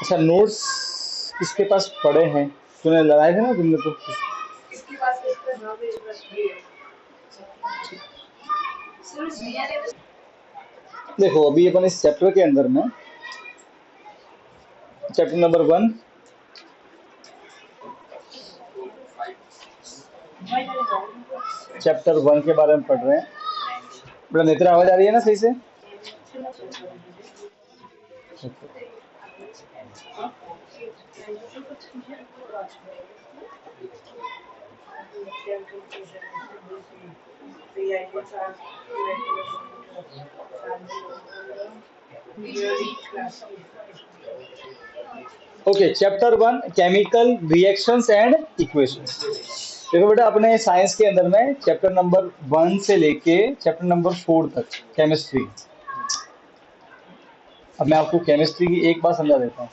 अच्छा, नोट्स किसके पास पड़े हैं? तूने लगाए थे ना तुमने तो। देखो अभी अपन इस चैप्टर के अंदर में चैप्टर नंबर 1, चैप्टर 1 के बारे में पढ़ रहे हैं। बड़ा नेत्र आवाज आ रही है ना सही से? Okay, chapter 1 chemical reactions and equations. देखो बेटा, अपने साइंस के अंदर में चैप्टर नंबर 1 से लेके चैप्टर नंबर 4 तक केमिस्ट्री। अब मैं आपको केमिस्ट्री की एक बात समझा देता हूँ।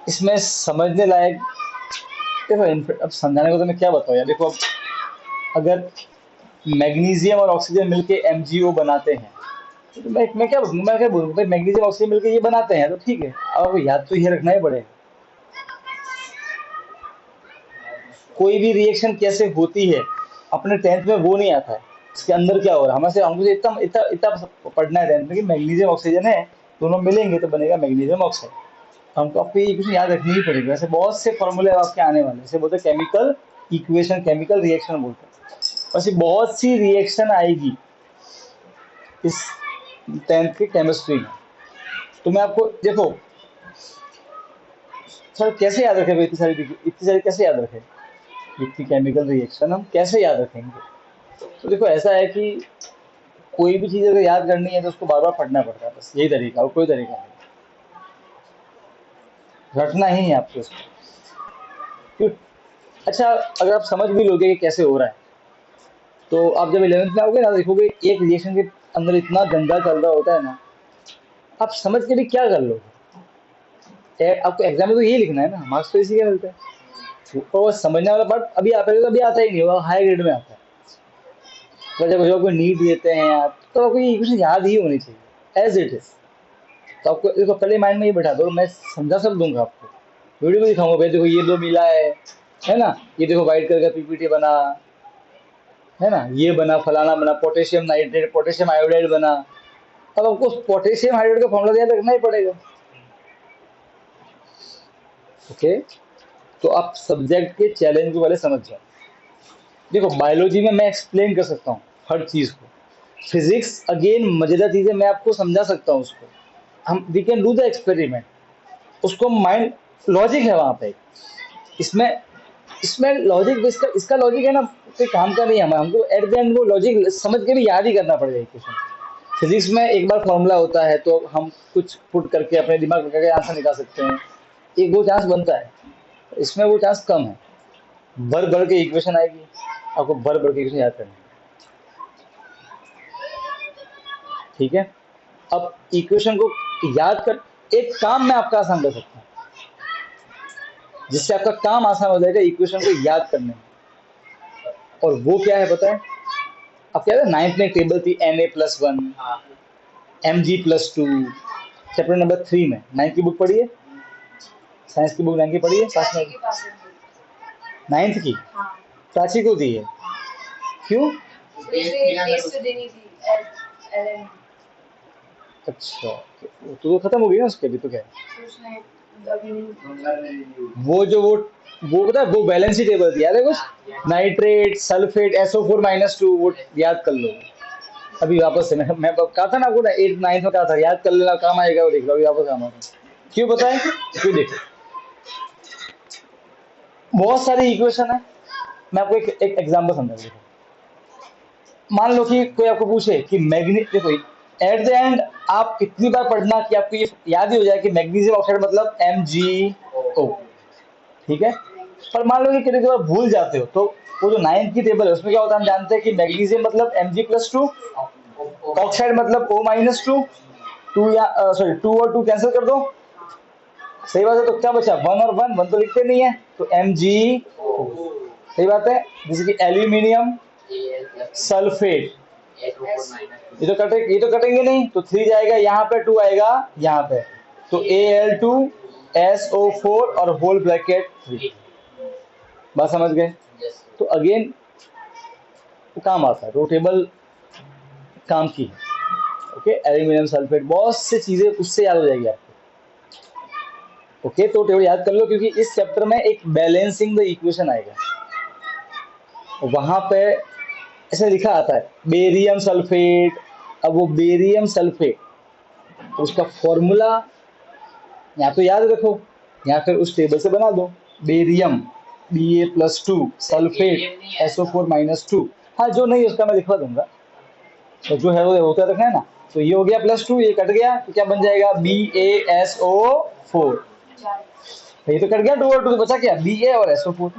इसमें समझने लायक, देखो अब समझाने को तो मैं क्या बताऊँ यार। देखो अब अगर मैग्नीशियम और ऑक्सीजन मिलके MgO बनाते हैं, तो मैं क्या बोलूँ भाई, मैग्नीशियम ऑक्सीजन मिलके ये बनाते हैं तो ठीक है। अब याद तो ये रखना ही पड़ेगा, कोई भी रिएक्शन कैसे होती है अपने 10th में वो नहीं आता है। इसके अंदर क्या हो रहा है हमें से, हमको इतना इतना इतना पढ़ना है 10th में कि मैग्नीशियम ऑक्सीजन है, दोनों मिलेंगे तो बनेगा मैग्नीशियम ऑक्साइड। हमको आपको ये इक्वेशन याद रखनी ही पड़ेगी। वैसे बहुत से फॉर्मूले आपके आने वाले हैं, जैसे बोलते हैं केमिकल इक्वेशन, केमिकल रिएक्शन बोलते हैं। वैसे बहुत सी रिएक्शन आएगी इस 10th की केमिस्ट्री में। तो मैं आपको देखो सर कैसे याद रखें भाई, इतनी सारी कैसे याद रखें, इतनी केमिकल रिएक्शन हम कैसे याद रखेंगे? तो देखो ऐसा है कि कोई भी चीज़ अगर याद करनी है तो उसको बार बार पढ़ना पड़ता है, बस यही तरीका, और कोई तरीका नहीं। रटना ही है आपको उसको। अच्छा, अगर आप समझ भी लोगे कि कैसे हो रहा है, तो आप जब 11th में आओगे ना देखोगे एक रिएक्शन के अंदर इतना गंदा चल रहा होता है ना, आप समझ के भी क्या कर लोगे? आपको एग्जाम में तो यही लिखना है ना, मार्क्स तो इसी के मिलते हैं। तो वो समझने वाला पार्ट अभी आता है, तो अभी आता ही नहीं, वो हाई ग्रेड में आता है। तो जब आपको नीट देते हैं आप, तो आपको ये इक्वेशन याद ही होनी चाहिए एज इट इज। तो आपको इसको पहले माइंड में ये बैठा दो, मैं समझा सब दूंगा आपको, वीडियो भी दिखाऊंगा भाई देखो ये दो मिला है ना, ये देखो वाइट कलर का पीपीटी बना है ना, ये बना फलाना बना, पोटेशियम नाइट्रेट, पोटेशियम आयोडाइड बना। अब आपको पोटेशियम हाइड्रेट का फॉर्मूला याद रखना ही पड़ेगा। ओके, तो आप सब्जेक्ट के चैलेंज को पहले समझ जाओ। देखो बायोलॉजी में मैं एक्सप्लेन कर सकता हूँ हर चीज को, फिजिक्स अगेन मजेदार चीजें मैं आपको समझा सकता हूँ उसको, हम we can do the experiment, उसको माइंड लॉजिक है वहां पे। इसमें इसमें लॉजिक, इसका लॉजिक है ना, कोई काम का नहीं है। हमको एट द एंड वो लॉजिक समझ के भी याद ही करना पड़ेगा इक्वेशन। फिजिक्स में एक बार फॉर्मूला होता है तो हम कुछ पुट करके अपने दिमाग में करके आंसर निकाल सकते हैं, एक वो चांस बनता है। इसमें वो चांस कम है, भर भर के इक्वेशन आएगी, आपको भर भर के इक्वेशन याद करनी है। ठीक है, अब इक्वेशन को याद कर, एक काम मैं आपका आसान कर सकता हूँ जिससे आपका काम आसान हो जाएगा इक्वेशन को याद करने में। और वो क्या है पता है? अब क्या है, 9th में एक टेबल थी Na+1 Mg+2, चैप्टर नंबर 3 में। 9th की बुक पढ़ी है, साइंस की बुक 9th की पढ़ी है साथ में? 9th की प्राची को दी है, क्यों? अच्छा, तो खत्म हो गई ना उसके, अभी तो क्या है? वो पता है, वो बैलेंसी टेबल थी याद है कुछ, नाइट्रेट सल्फेट SO4-2, वो याद कर लो। अभी वापस से मैं कहा था ना आपको, 8th 9th में कहा था याद कर लेना, काम आएगा, वो देख लो अभी वापस काम आ रहा है। क्यों पता है? क्यों, देखो बहुत सारी इक्वेशन है, मैं आपको एक एग्जांपल समझा दूं। मान लो कि कोई आपको पूछे कि देखो एट द एंड आप इतनी बार पढ़ना कि आपको ये याद ही हो जाए कि मैग्नीशियम ऑक्साइड मतलब MgO, ठीक है। पर मान लो कि कभी कभार भूल जाते हो, तो वो जो 9th की टेबल है उसमें क्या होता है, हम जानते हैं कि मैग्नीशियम मतलब Mg+2, ऑक्साइड मतलब O-2, टू या सॉरी 2 और 2 कैंसिल कर दो, सही बात है। तो क्या बचा, 1 और 1, 1 तो लिखते नहीं है, तो Mg, सही बात है। जैसे कि एल्यूमिनियम सल्फेट ये तो कटेंगे नहीं, तो 3 जाएगा यहाँ पे, 2 आएगा यहाँ पे, तो Al2SO4 और होल ब्रैकेट 3। बात समझ गए? तो अगेन काम आता है, रोटेबल काम की है। ओके, एल्यूमिनियम सल्फेट, बहुत सी चीजें उससे याद हो जाएगी आपको। ओके, तो टेबल याद कर लो, क्योंकि इस चैप्टर में एक बैलेंसिंग द इक्वेशन आएगा, वहां पे ऐसे लिखा आता है बेरियम सल्फेट। अब वो बेरियम सल्फेट, उसका फॉर्मूला या तो याद रखो या फिर उस टेबल से बना दो। Barium Ba+2 sulphate SO4-2। हाँ, जो नहीं उसका मैं लिखवा दूंगा, तो जो है वो होता रखना है ना। तो ये हो गया +2, ये कट गया तो क्या बन जाएगा BaSO4। ये तो कट गया, 2 और 2 बचा क्या, Ba और SO4।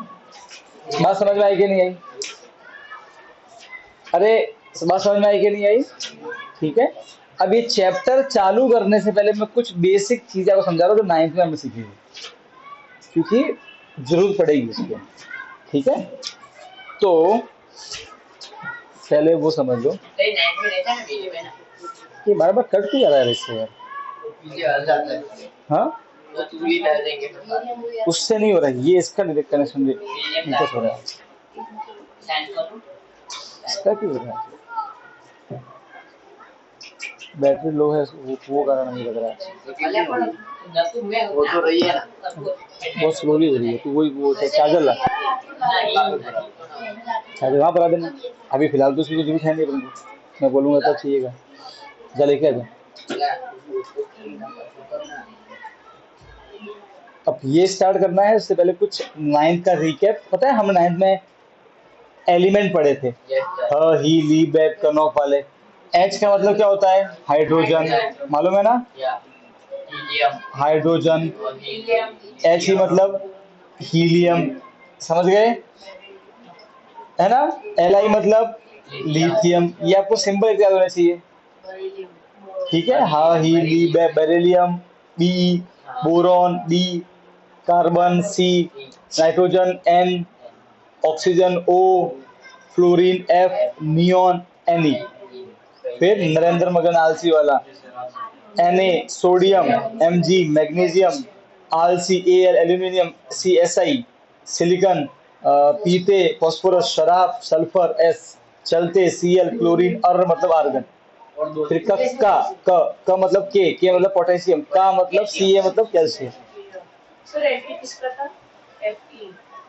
बात समझ में आई कि नहीं आई? अरे बात समझ में आई कि नहीं आई? ठीक है, अब ये चैप्टर चालू करने से पहले मैं कुछ बेसिक चीजें आपको समझा रहा हूँ जो 9th में हमें सीखेंगे, क्योंकि जरूरत पड़ेगी इसकी। ठीक है, तो पहले वो समझ लो। ये बार बार कट क्यों जा रहा है इससे यार? हाँ, उससे नहीं हो रहा है, ये इसका डायरेक्ट कनेक्शन हो रहा है। इसका क्यों हो रहा है? बैटरी लो है, वो कारण नहीं लग रहा है। बहुत स्लोली हो रही है, तो वही वो चार्जर ला, चार्जर वहाँ पर आ देना। अभी फिलहाल तो उसकी कोई जरूरत है नहीं, तुमको मैं बोलूँगा तब चाहिएगा, जा लेके आ जा। अब ये स्टार्ट करना है, उससे पहले कुछ 9th का रिकैप। पता है हम 9th में एलिमेंट पढ़े थे, ही, ली, बैक, कनॉफ वाले। H का मतलब क्या होता है? हाइड्रोजन, मालूम है ना? हाइड्रोजन। He मतलब हीलियम, समझ गए है ना? Li मतलब लिथियम। ये आपको सिंपल याद होना चाहिए, ठीक है? हाँ, He, Li, beryllium, B, boron, B, carbon, C, nitrogen, N, oxygen, O, fluorine, F, neon, Ne। फिर नरेंद्र मगन आलसी वाला Na, सोडियम, Mg, मैग्नीशियम, आलसी, Al, एल्यूमिनियम, CSI, सिलिकॉन, पीते, फास्फोरस, शराब, सल्फर, S, चलते, Cl, क्लोरीन, अर मतलब आर्गन। फिर क मतलब के मतलब पोटेशियम, का मतलब Ca मतलब कैल्शियम।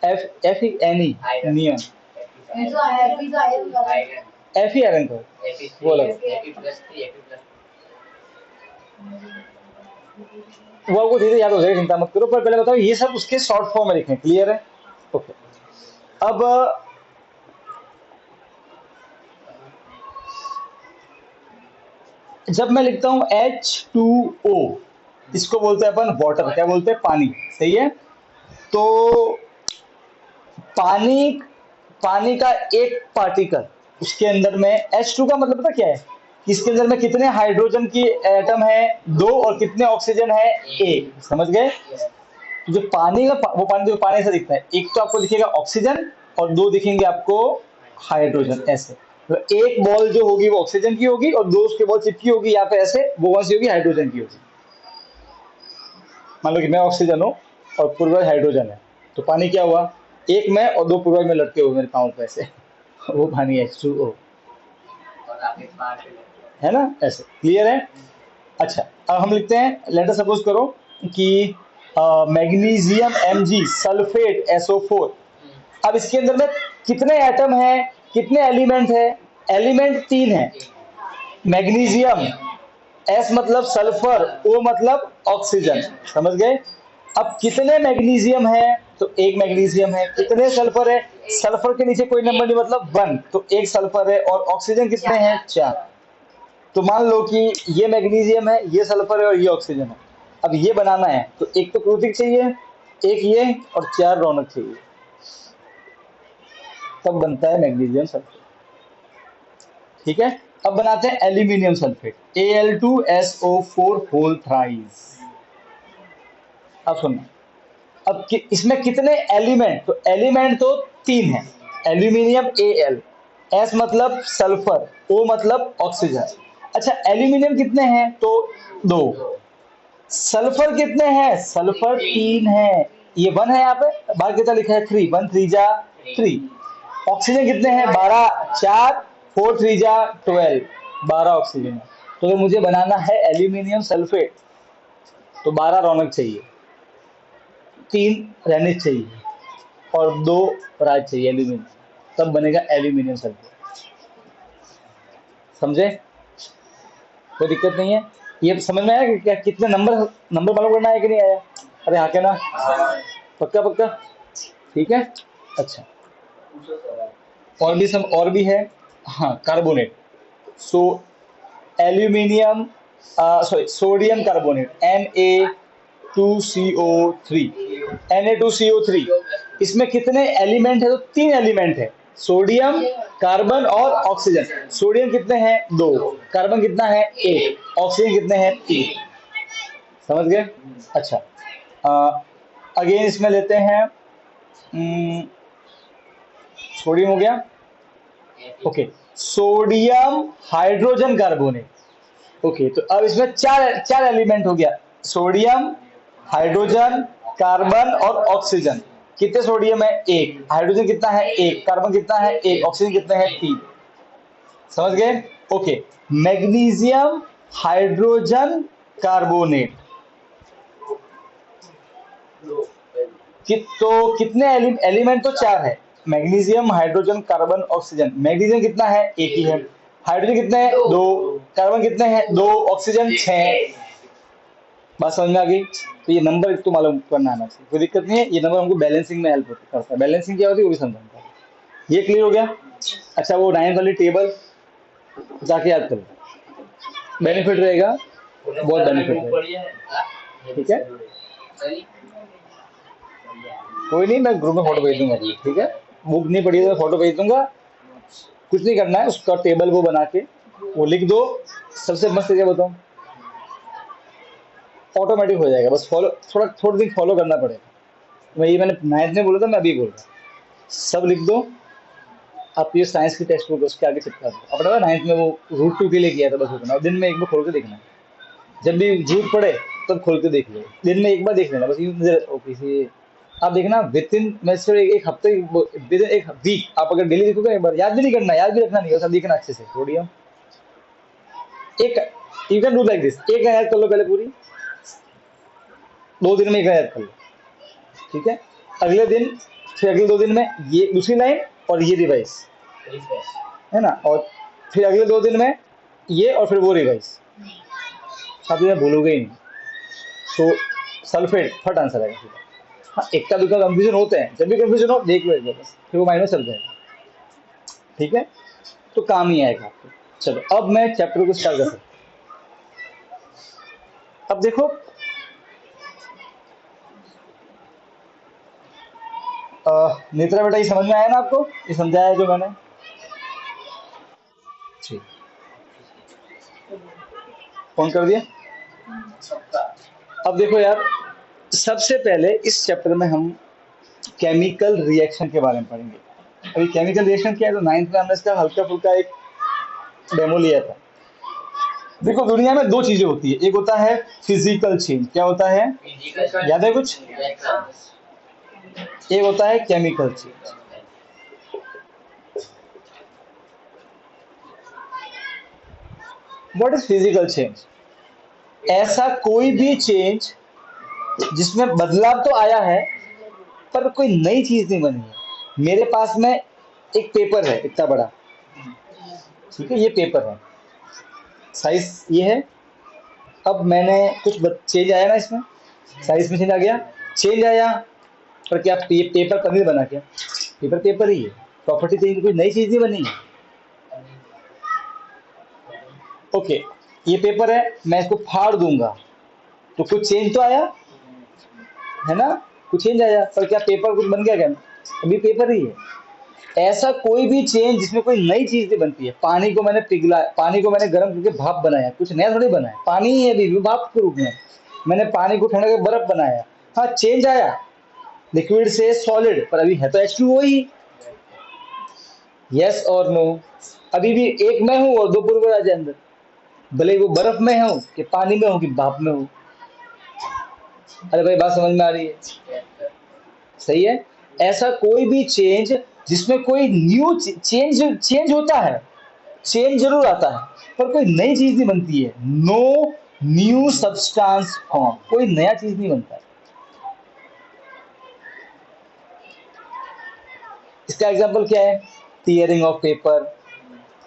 एफ ही एनी, नियन। एफ ही आयरन का वो लगा, वो आपको धीरे याद हो जाएगा, चिंता मत करो। पर पहले बताओ, ये सब उसके शॉर्ट फॉर्म में लिखें, क्लियर है? ओके, अब जब मैं लिखता हूं H2O, इसको बोलते हैं अपन वाटर, क्या बोलते हैं? पानी, सही है? तो पानी पानी का एक पार्टिकल, उसके अंदर में H2 का मतलब पता क्या है? इसके अंदर में कितने हाइड्रोजन की एटम है? 2, और कितने ऑक्सीजन है? 1। समझ गए? तो जो पानी का वो पानी जो पानी ऐसा दिखता है, एक तो आपको दिखेगा ऑक्सीजन और 2 दिखेंगे आपको हाइड्रोजन, ऐसे। तो एक बॉल जो होगी वो ऑक्सीजन की होगी, और 2 उसके बॉल चिपकी होगी यहाँ पे ऐसे, वो कौन सी होगी? हाइड्रोजन की होगी। मान लो कि मैं ऑक्सीजन हूँ और पूर्वज हाइड्रोजन है, तो पानी क्या हुआ? एक मैं और 2 पूर्वज में लटके हुए मेरे पाँव पे ऐसे, वो पानी H2O है ना, ऐसे। क्लियर है? अच्छा, अब हम लिखते हैं, लेट अस सपोज करो कि मैग्नीशियम Mg सल्फेट SO4। अब इसके अंदर में कितने एटम है, कितने एलिमेंट है? एलिमेंट 3 है। मैग्नीशियम, S मतलब सल्फर, O मतलब ऑक्सीजन, समझ गए? अब कितने मैग्नीशियम है? तो एक मैग्नीशियम है। कितने सल्फर है? सल्फर के नीचे कोई नंबर नहीं, मतलब 1, तो एक सल्फर है। और ऑक्सीजन कितने हैं? 4। तो मान लो कि ये मैग्नीशियम है, ये सल्फर है और ये ऑक्सीजन है। अब ये बनाना है तो एक तो क्रूतिक चाहिए, एक ये, और 4 रौनक चाहिए, तब बनता है मैग्नीशियम सल्फेट। ठीक है, अब बनाते हैं aluminium sulphate, Al2SO4 whole thrice. अब सुनना, इसमें कितने एलिमेंट? तो एलिमेंट तो 3 है। एल्यूमिनियम Al, एस मतलब सल्फर, ओ मतलब ऑक्सीजन। अच्छा एल्यूमिनियम कितने हैं, तो 2। सल्फर कितने हैं, सल्फर 3 है, ये 1 है यहाँ पे, बाकी कितना लिखा है 3, 1 3 जा 3। ऑक्सीजन कितने हैं 12, 4 4 3 जा 12, 12 ऑक्सीजन है। तो अगर मुझे बनाना है एल्यूमिनियम सल्फेट तो 12 रौनक चाहिए, 3 रेनिस चाहिए और 2 राज चाहिए एल्यूमिनियम, तब बनेगा एल्यूमिनियम सल्फेट। समझे, कोई दिक्कत नहीं है। ये समझ में आया कि क्या कितने नंबर नंबर मालूम करना है कि नहीं आया? अरे हाँ, क्या ना, पक्का पक्का, ठीक है। अच्छा और भी सब और भी है, हाँ carbonate. So aluminium, sorry sodium carbonate Na2CO3, Na2CO3, इसमें कितने एलिमेंट है, तो 3 एलिमेंट है, सोडियम कार्बन और ऑक्सीजन। सोडियम कितने हैं 2, कार्बन कितना है 1, ऑक्सीजन कितने हैं 3। समझ गए। अच्छा अगेन इसमें लेते हैं, सोडियम हो गया, okay, sodium hydrogen carbonate. Okay तो अब इसमें चार चार एलिमेंट हो गया, सोडियम, हाइड्रोजन, कार्बन और ऑक्सीजन। कितने सोडियम है 1, हाइड्रोजन कितना है 1, कार्बन कितना है 1, ऑक्सीजन कितना है 3। समझ गए। ओके मैग्नीशियम हाइड्रोजन कार्बोनेट, तो कितने एलिमेंट, तो 4 है, magnesium hydrogen carbon oxygen. Magnesium कितना है 1 ही है, हाइड्रोजन कितने हैं 2, कार्बन कितने हैं 2, ऑक्सीजन 6। बात समझ में आ गई। तो ये नंबर एक तो मालूम करना आना चाहिए, कोई दिक्कत नहीं है। ये नंबर हमको बैलेंसिंग में हेल्प करता है, बैलेंसिंग क्या होती है वो भी समझाऊंगा। ये क्लियर हो गया। अच्छा वो 9 वाली टेबल जाके याद कर लो, बेनिफिट रहेगा, बहुत बेनिफिट रहेगा, ठीक है। कोई नहीं, मैं ग्रुप में फोटो भेज दूंगा, ठीक है। बुक नहीं पढ़ी तो मैं फोटो भेज दूंगा, कुछ नहीं करना है, उसका टेबल वो बना के वो लिख दो। सबसे मस्त क्या बताऊं, ऑटोमेटिक हो जाएगा, बस फॉलो, थोड़ा दिन फॉलो करना पड़ेगा। मैं ये मैंने 9th में बोला था, मैं अभी बोल रहा हूँ, सब लिख दो। आप ये साइंस की टेक्स्ट बुक उसके आगे चिपका दो अपना, 9th में वो रूट 2 के लिए किया था, बस उतना, और दिन में एक बार खोल के देखना, जब भी जरूरत पड़े तब खोल के देख लो, दिन में एक बार देख लेना बस। ओके आप देखना विद इन, मैं सिर्फ एक हफ्ते, विद इन एक वीक आप अगर डेली देखोगे, एक बार याद भी नहीं करना, याद भी रखना नहीं, सब देखना अच्छे से। सोडियम एक, you can do like this, एक याद कर लो पहले पूरी, 2 दिन में एक याद कर लो, ठीक है। अगले दिन, फिर अगले 2 दिन में ये दूसरी लाइन और ये रिवाइज, है ना, और फिर अगले 2 दिन में ये और फिर वो रिवाइज, आप ये भूलोगे ही नहीं। तो सल्फेट फट आंसर आएगा सीधा। हाँ इक्का दुक्का कंफ्यूजन होते हैं, जब भी कंफ्यूजन हो देख लो एक बार बस, फिर वो माइंड में चल जाएगा, ठीक है, तो काम ही आएगा आपको। चलो अब मैं चैप्टर को स्टार्ट कर सकता हूं। अब देखो नेत्रा बेटा, ये समझ में आया ना आपको, ये समझाया है जो मैंने, ठीक, फोन कर दिया। अब देखो यार, सबसे पहले इस चैप्टर में हम केमिकल रिएक्शन के बारे में पढ़ेंगे। अभी केमिकल रिएक्शन क्या है, तो 9th में हमने इसका हल्का फुल्का एक डेमो लिया था। देखो दुनिया में 2 चीजें होती है, एक होता है फिजिकल चेंज, क्या होता है याद है कुछ, एक होता है chemical change. What is physical change, ऐसा कोई भी चेंज जिसमें बदलाव तो आया है पर कोई नई चीज नहीं बनी है। मेरे पास में एक पेपर है इतना बड़ा, ठीक है, ये पेपर है, साइज ये है। अब मैंने कुछ चेंज आया ना इसमें, साइज में चेंज आ गया, चेंज आया, पर क्या पेपर कभी बना क्या, पेपर पेपर ही है, प्रॉपर्टी चेंज, कोई नई चीज नहीं बनी है। ओके ये पेपर है, मैं इसको फाड़ दूंगा तो कुछ चेंज तो आया है ना, कुछ चेंज आया, पर क्या पेपर कुछ बन गया क्या, अभी पेपर ही है। ऐसा कोई भी चेंज जिसमें कोई नई चीज नहीं बनती है। पानी को मैंने पिघला, पानी को मैंने गर्म करके भाप बनाया, कुछ नया थोड़ी बनाया, पानी ही है अभी भी भाप के रूप में। मैंने पानी को ठंडा करके बर्फ बनाया, हाँ चेंज आया लिक्विड से सॉलिड, पर अभी है तो H2O ही। यस और नो। अभी भी एक मैं हूं और दो पूर्वराज है अंदर, भले वो बर्फ में हो कि पानी में हो कि भाप में हो। अरे भाई बात समझ में आ रही है? सही है। ऐसा कोई भी चेंज जिसमें कोई न्यू चेंज चेंज होता है, चेंज जरूर आता है, पर कोई नई चीज नहीं बनती है। नो न्यू सब्सटेंस फॉर्म, कोई नया चीज नहीं बनता है। इसका एग्जांपल क्या है? Tearing of paper,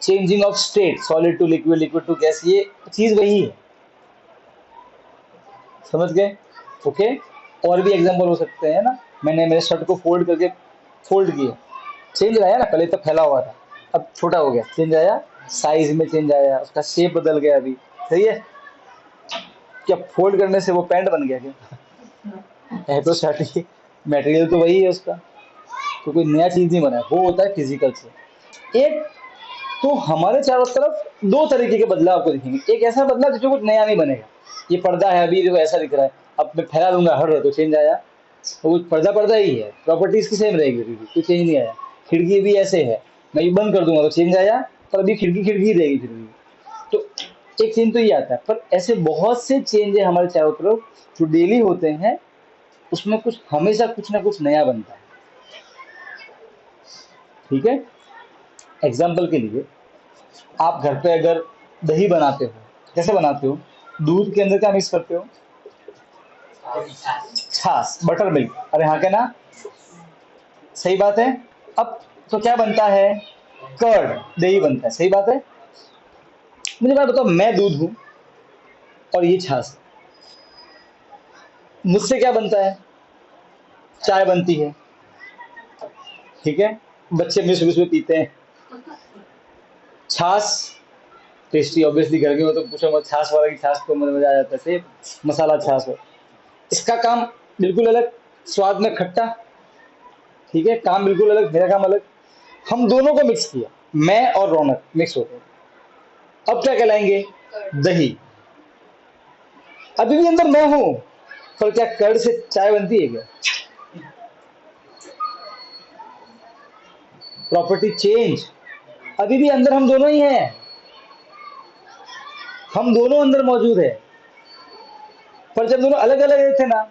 changing of state, solid to liquid, liquid to gas, ये चीज वही है। समझ गए? ओके। और भी एग्जांपल हो सकते हैं ना। मैंने मेरे शर्ट को फोल्ड करके फोल्ड किया, चेंज आया ना। पहले तो फैला हुआ था, अब छोटा हो गया, चेंज आया। साइज में चेंज आया, उसका शेप बदल गया अभी। सही है। क्या फोल्ड करने से वो पैंट बन गया क्या? है तो शर्ट ही, मटेरियल तो वही है उसका। तो कोई नया चीज नहीं बना है, वो होता है फिजिकल से। एक तो हमारे चारों तरफ दो तरीके के बदलाव आपको दिखेंगे। एक ऐसा बदलाव जिसमें कुछ नया नहीं बनेगा। ये पर्दा है, अभी देखो ऐसा दिख रहा है, अब मैं फैला दूंगा हर तो चेंज आया। तो वो पर्दा पर्दा ही है, प्रॉपर्टीज की सेम रहेगी, अभी भी कोई चेंज नहीं आया। खिड़की भी ऐसे है, मैं ये बंद कर दूंगा तो चेंज आया, पर अभी खिड़की खिड़की ही रहेगी फिर भी। तो एक चेंज तो ये आता है, पर ऐसे बहुत से चेंज है हमारे चारों तरफ जो डेली होते हैं। उसमें कुछ हमेशा कुछ ना कुछ नया बनता है। ठीक है। एग्जाम्पल के लिए, आप घर पे अगर दही बनाते हो, कैसे बनाते हो? दूध के अंदर क्या मिक्स करते हो? छाछ, बटर मिल्क। अरे हाँ क्या ना, सही बात है। अब तो क्या बनता है? कर्ड, दही बनता है। सही बात है। मुझे बात बताओ, मैं दूध हूं और ये छाछ है। मुझसे क्या बनता है? चाय बनती है। ठीक है। बच्चे अपने सुबह सुबह पीते हैं छाछ। टेस्टी ऑब्वियसली, घर में हो तो पूछो मत, छाछ वाला की छाछ तो मजा आ जाता है। सही, मसाला छाछ हो। इसका काम बिल्कुल अलग, स्वाद में खट्टा। ठीक है, काम बिल्कुल अलग, मेरा काम अलग। हम दोनों को मिक्स किया, मैं और रौनक मिक्स हो गए। अब क्या कहलाएंगे? दही। अभी भी अंदर मैं हूं, पर क्या कर्ड से चाय बनती है क्या? Property change. अभी भी अंदर हम दोनों ही हैं, हम दोनों अंदर मौजूद है। पर जब दोनों अलग अलग थे ना,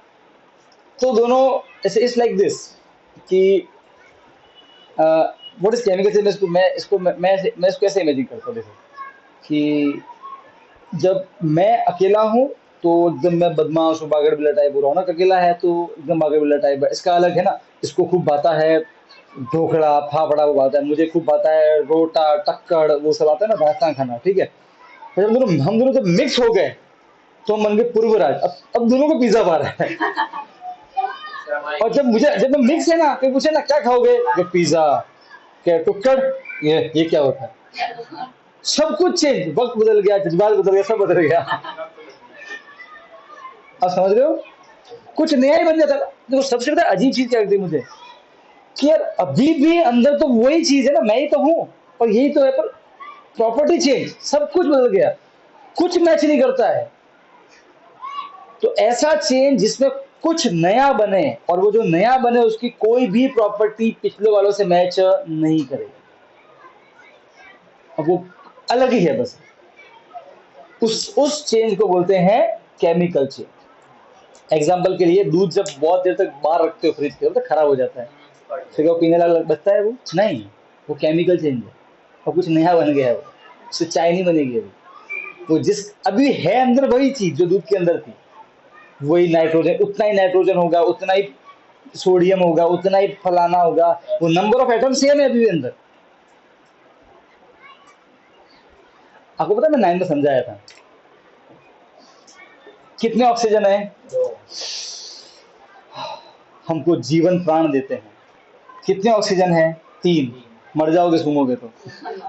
तो दोनों ऐसे इट्स लाइक दिस कि व्हाट इज केमिकल से, मैं इसको ऐसे इमेजिन करता हूँ। देखो कि जब मैं अकेला हूँ तो एकदम मैं बदमाश हूँ, बागड़ बिल्ला टाइप। रौनक अकेला है तो एकदम बागड़ बिल्ला टाइप है। इसका अलग है ना, इसको खूब भाता है ढोकड़ा फाफड़ा, वो आता है। मुझे खूब भाता है रोटा टक्कड़, वो सब आता है ना, भाता खाना। ठीक है। तो जब दोनों हम दोनों जब मिक्स हो गए तो हम बन गए पूर्वराज। अब दोनों को पिज्जा पा रहा है। और जब मैं मिक्स है ना, कोई पूछे ना क्या खाओगे, ये पिज्जा, क्या टुक्कड़, ये क्या होता है? सब कुछ चेंज, वक्त बदल गया, जज्बात बदल गया, सब बदल गया। आप समझ रहे हो? कुछ नया ही बन जाता है। देखो सबसे ज्यादा अजीब चीज क्या लगती है मुझे, कि यार अभी भी अंदर तो वही चीज है ना, मैं ही तो हूं और यही तो है, पर प्रॉपर्टी चेंज, सब कुछ बदल गया, कुछ मैच नहीं करता है। तो ऐसा चेंज जिसमें कुछ नया बने, और वो जो नया बने उसकी कोई भी प्रॉपर्टी पिछले वालों से मैच नहीं करेगी। अब वो अलग ही है बस। उस चेंज को बोलते हैं केमिकल चेंज। एग्जाम्पल के लिए, दूध जब बहुत देर तक बाहर रखते हो फ्रिज के अंदर तो खराब हो जाता है, फिर वो पीने लायक बचता है? वो नहीं, वो केमिकल चेंज है और कुछ नया बन गया है। वो उससे चाय नहीं बनेगी अभी। वो जिस अभी है अंदर वही चीज जो दूध के अंदर थी, वही नाइट्रोजन, उतना ही नाइट्रोजन होगा, उतना ही सोडियम होगा, उतना ही फलाना होगा। वो नंबर ऑफ एटम सेम है अभी भी अंदर। आपको पता है मैं 9 में समझाया था कितने ऑक्सीजन है हमको जीवन प्राण देते हैं? कितने ऑक्सीजन है? 3। मर जाओगे सूंघोगे तो।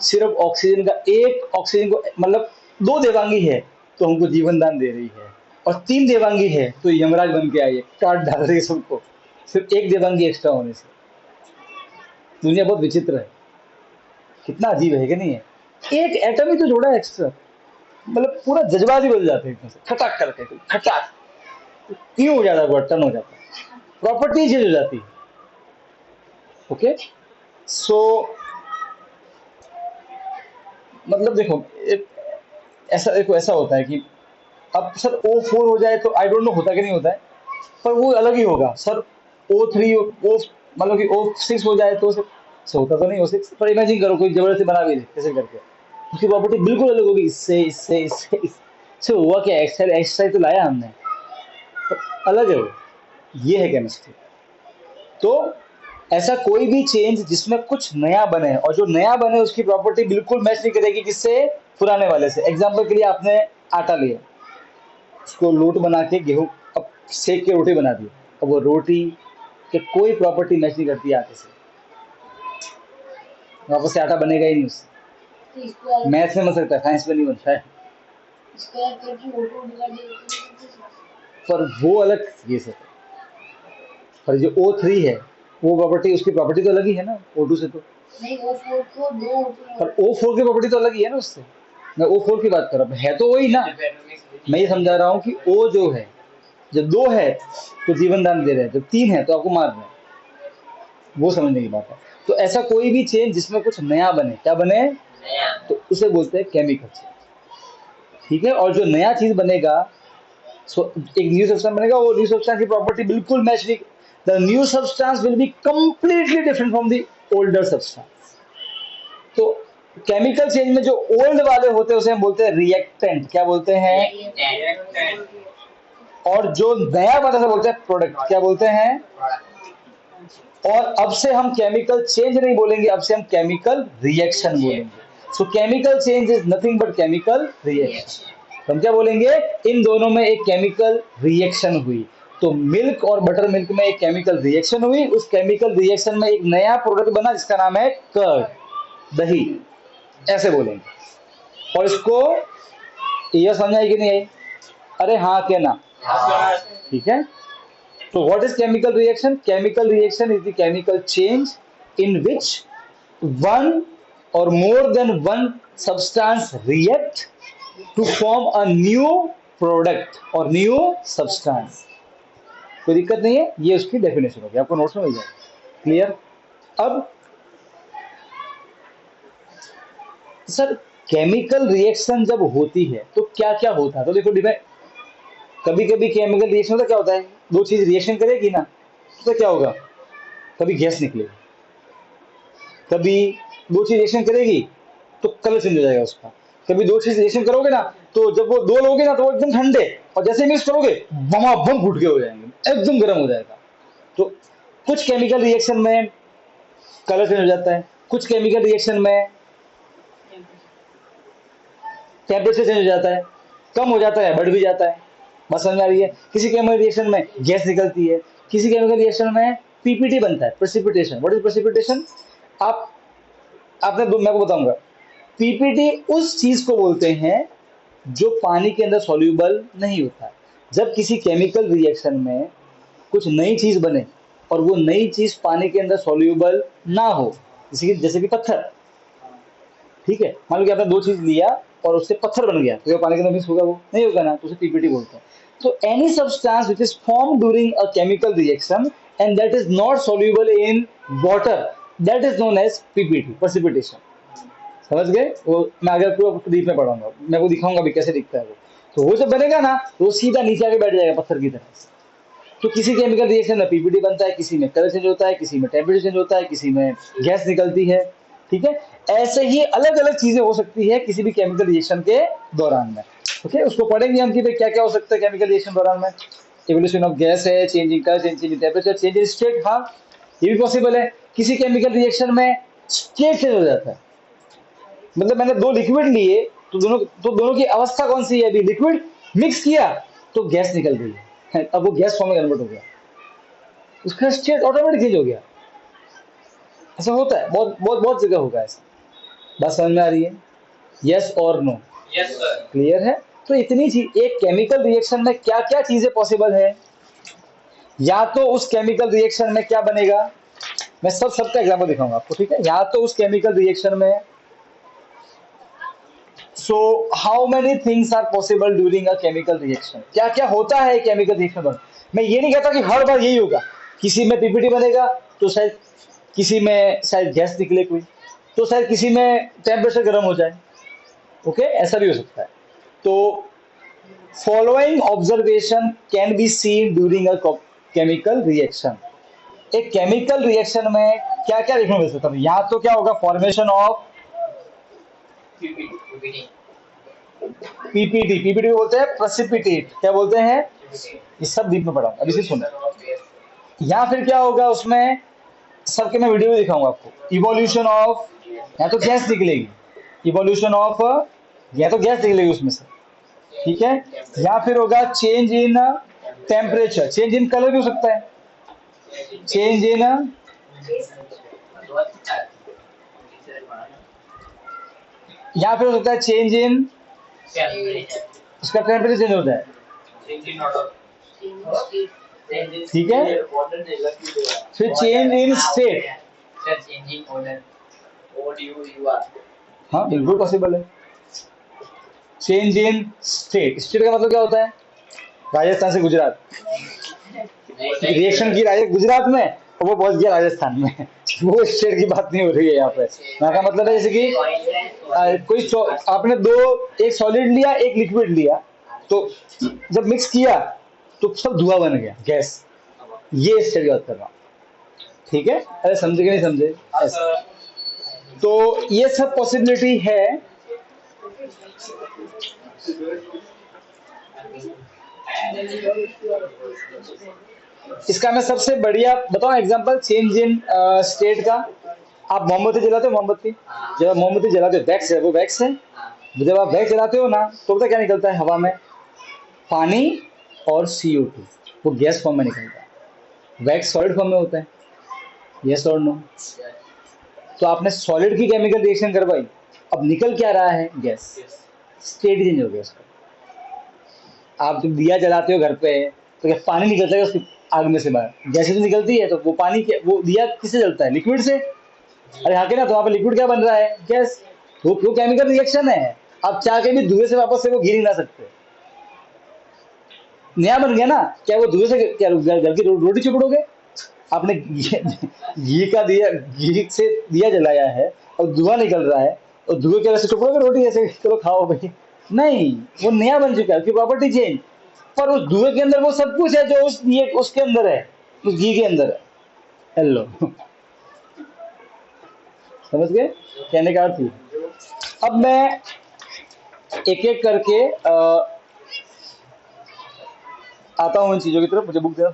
सिर्फ ऑक्सीजन का, एक ऑक्सीजन को मतलब 2 देवांगी है तो हमको जीवन दान दे रही है, और 3 देवांगी है तो यमराज बन के आई है, काट डाल रही है सबको, सिर्फ एक देवांगी एक्स्ट्रा होने से। दुनिया बहुत विचित्र है, कितना अजीब है कि नहीं है? एक एटम ही तो जोड़ा है एक्स्ट्रा, मतलब पूरा जज्बात ही बदल जाते हैं एकदम से, खटाक करके खटाक, क्यों हो जाता है, टर्न हो जाता है, प्रॉपर्टी चेंज हो जाती है। ओके। सो मतलब देखो ऐसा होता है कि अब सर O4 हो जाए तो आई डोंट नो होता कि नहीं होता है, पर वो अलग ही होगा सर। O3 ओ मतलब कि O6 हो जाए तो से होता तो नहीं O6, पर इमेजिन करो कोई जबरदस्ती बना भी दे कैसे करके, उसकी प्रॉपर्टी बिल्कुल अलग होगी इससे हुआ क्या, एक्सरसाइज तो लाया हमने, पर अलग है वो। ये है केमिस्ट्री। तो ऐसा कोई भी चेंज जिसमें कुछ नया बने और जो नया बने उसकी प्रॉपर्टी बिल्कुल मैच नहीं करेगी किससे, पुराने वाले से। एग्जांपल के लिए आपने आटा लिया, उसको लोट बना के गेहूं अब सेक के रोटी बना दी, अब वो रोटी के कोई प्रॉपर्टी मैच नहीं करती आटे से, वापस से आटा बनेगा ही नहीं उससे। मैथ में बन सकता है, साइंस में नहीं बनता है। पर वो अलग ये सब, पर जो O3 है वो प्रॉपर्टी, उसकी प्रॉपर्टी तो अलग ही है ना O2 से। तो नहीं O4 को दो, पर O4 की प्रॉपर्टी तो अलग ही है ना उससे। मैं O4 की बात कर रहा हूँ, है तो वही ना। मैं ये समझा रहा हूँ कि O जो है, जब 2 है तो जीवन दान दे रहे हैं, जब 3 है तो आपको मार रहे हैं, वो समझने की बात है। तो ऐसा कोई भी चेंज जिसमें कुछ नया बने, क्या बने, तो उसे बोलते हैं केमिकल चेंज। ठीक है, और जो नया चीज बनेगा, एक न्यू सब्सटेंस बनेगा, वो न्यू सब्सटेंस की प्रॉपर्टी बिल्कुल मैच नहीं, the new substance will be completely different from the older substance. तो केमिकल चेंज में जो ओल्ड वाले होते हैं उसे हम बोलते हैं रिएक्टेंट। क्या बोलते हैं? और जो नया बना था बोलते हैं प्रोडक्ट। क्या बोलते हैं? और अब से हम केमिकल चेंज नहीं बोलेंगे, अब से हम केमिकल रिएक्शन बोलेंगे। सो chemical change is nothing but chemical reaction. तो हम क्या बोलेंगे, इन दोनों में एक केमिकल रिएक्शन हुई। तो मिल्क और बटर मिल्क में एक केमिकल रिएक्शन हुई, उस केमिकल रिएक्शन में एक नया प्रोडक्ट बना जिसका नाम है कर्ड, दही, ऐसे बोलेंगे। और इसको ये समझ आई कि नहीं आई? अरे हाँ क्या ना, ठीक है। So what is chemical reaction? Chemical reaction is the chemical change in which one or more than one substance react to form a new product or new substance. कोई दिक्कत नहीं है, ये उसकी डेफिनेशन होगी, आपको नोट्स में मिल जाएगा। क्लियर? अब सर केमिकल रिएक्शन जब होती है तो क्या क्या होता है, तो देखो डिपेंड, कभी कभी केमिकल रिएक्शन होता क्या होता है, दो चीज रिएक्शन करेगी ना तो क्या होगा, कभी गैस निकलेगी, कभी दो चीज रिएक्शन करेगी तो कलर चेंज हो जाएगा उसका, कभी दो चीज रिएक्शन करोगे ना तो जब वो दो लोगे ना तो वो एकदम ठंडे, और जैसे मिक्स करोगे बमा बम फूट के हो जाएंगे, एकदम गर्म हो जाएगा। तो कुछ केमिकल रिएक्शन में कलर चेंज हो जाता है, कुछ केमिकल रिएक्शन में टेम्परेचर चेंज हो जाता है, कम हो जाता है, बढ़ भी जाता है। बात समझ आ रही है? किसी केमिकल रिएक्शन में गैस निकलती है, किसी केमिकल रिएक्शन में पीपीटी बनता है, प्रेसिपिटेशन। What is precipitation? आप आपने दो, मैं को बताऊंगा। पीपीटी उस चीज को बोलते हैं जो पानी के अंदर सॉल्यूबल नहीं होता है। जब किसी केमिकल रिएक्शन में कुछ नई चीज बने और वो नई चीज पानी के अंदर सॉल्यूबल ना हो, जैसे कि पत्थर, ठीक है, मान लो कि आपने दो चीज लिया और उससे पत्थर बन गया, तो पानी के अंदर मिक्स होगा, वो नहीं होगा ना, तो उसे पीपीटी बोलते हैं। तो any substance which is form during a chemical reaction and that is not soluble in water, that is known as PPT, precipitation. समझ गए? वो मैं आगे आपको डीप में पढ़ाऊंगा, मैं को दिखाऊंगा भी कैसे दिखता है वो। तो वो जब बनेगा ना तो वो सीधा नीचे आके बैठ जाएगा पत्थर की तरह। तो किसी केमिकल रिएक्शन में पीपीटी बनता है, किसी में कलर चेंज होता है, किसी में टेम्परेचर चेंज होता है, किसी में गैस निकलती है। ठीक है, ऐसे ही अलग अलग चीजें हो सकती है किसी भी केमिकल रिएक्शन के दौरान में। ओके, उसको पढ़ेंगे हम कि भाई क्या क्या हो सकता है केमिकल रिएक्शन दौरान में। एवोल्यूशन ऑफ गैस है, changing colour, changing temperature, change in state, हाँ ये भी पॉसिबल है। किसी केमिकल रिएक्शन में स्टेट चेंज हो जाता है, मतलब मैंने दो लिक्विड लिए तो दोनों की अवस्था कौन सी है, अभी लिक्विड मिक्स किया तो गैस निकल गई है, अब वो गैस फॉर्म में कन्वर्ट हो गया, उसका स्टेट ऑटोमेटिक चेंज हो गया। ऐसा होता है, बहुत बहुत बहुत जगह होगा ऐसा। बात समझ में आ रही है? यस और नो? Yes sir. क्लियर है? तो इतनी चीज, एक केमिकल रिएक्शन में क्या क्या चीजें पॉसिबल है, या तो उस केमिकल रिएक्शन में क्या बनेगा, मैं सबका एग्जांपल दिखाऊंगा आपको, ठीक है। या तो उस केमिकल रिएक्शन में, so how many things are possible during a chemical reaction, क्या क्या होता है केमिकल रिएक्शन में। मैं ये नहीं कहता कि हर बार यही होगा, किसी में पीपीटी बनेगा तो शायद किसी में शायद गैस निकले कोई, तो शायद किसी में टेम्परेचर गर्म हो जाए, ओके, ऐसा भी हो सकता है। तो following observation can be seen during a chemical reaction. एक केमिकल रिएक्शन में क्या क्या देखने को मिल सकता है? यहाँ तो क्या होगा, फॉर्मेशन ऑफ पीपीटी। पीपीटी बोलते हैं प्रेसिपिटेट, क्या बोलते हैं? ये सब डीप में पढ़ा अभी से सुनो। या फिर क्या होगा उसमें, सबके मैं वीडियो भी दिखाऊंगा आपको। इवोल्यूशन ऑफ, या तो गैस निकलेगी, इवोल्यूशन ऑफ, या तो गैस निकलेगी उसमें से, ठीक है। या फिर होगा change in temperature, change in colour भी हो सकता है, चेंज इन, या फिर हो सकता है चेंज इन, उसका टेम्परेचर चेंज होता है, ठीक है। फिर चेंज इन स्टेट, हाँ बिल्कुल पॉसिबल है। चेंज इन स्टेट, स्टेट का मतलब क्या होता है? राजस्थान से गुजरात, रिएक्शन की गुजरात में और वो पहुंच गया राजस्थान में वो स्टेट की बात नहीं हो रही है यहाँ पे। मैं का मतलब है जैसे कि आपने एक सॉलिड लिया एक लिक्विड लिया, तो जब मिक्स किया तो सब धुआं बन गया, गैस। ये स्टेट की बात कर रहा हूँ, ठीक है। अरे समझे कि नहीं समझे? तो ये सब पॉसिबिलिटी है। इसका मैं सबसे बढ़िया बताऊं एग्जांपल, चेंज इन स्टेट का। आप मोमबत्ती जलाते हो, मोमबत्ती, जब आप मोमबत्ती जलाते हो, वैक्स है, वो वैक्स है। जब आप वैक्स जलाते हो ना, तो पता क्या निकलता है हवा में? पानी और CO2, वो गैस फॉर्म में निकलता है। वैक्स सॉलिड फॉर्म में होता है, यस और नो? तो आपने सॉलिड की केमिकल रिएक्शन करवाई, अब निकल क्या रहा है? गैस। स्टेट चेंज हो गया उसका। आप जब दिया जलाते हो घर पे, तो क्या पानी निकलता है उसकी आग में से बाहर? गैसें तो निकलती है, तो वो पानी के, वो दिया किससे जलता है? लिक्विड से। अरे हाँ के ना, तो वहाँ पे लिक्विड क्या बन रहा है? गैस। वो केमिकल रिएक्शन है। आप चाह के भी धुएं से वापस से वो घी नहीं ला सकते, नया बन गया ना। क्या वो धुएं से क्या घर की रोटी चिपड़ोगे? आपने घी का दिया, घी से दिया जलाया है और धुआं निकल रहा है, और धुएं के वजह से चिपड़ोगे रोटी ऐसे, चलो खाओ भाई? नहीं, वो नया बन चुका है, उसकी प्रॉपर्टी चेंज। पर उस धुएं के अंदर वो सब कुछ है जो ये उसके अंदर है, उस घी के अंदर है। हेलो समझ गए कहने का अर्थ? अब मैं एक एक करके आता हूं इन चीजों की तरफ। मुझे बुक देना।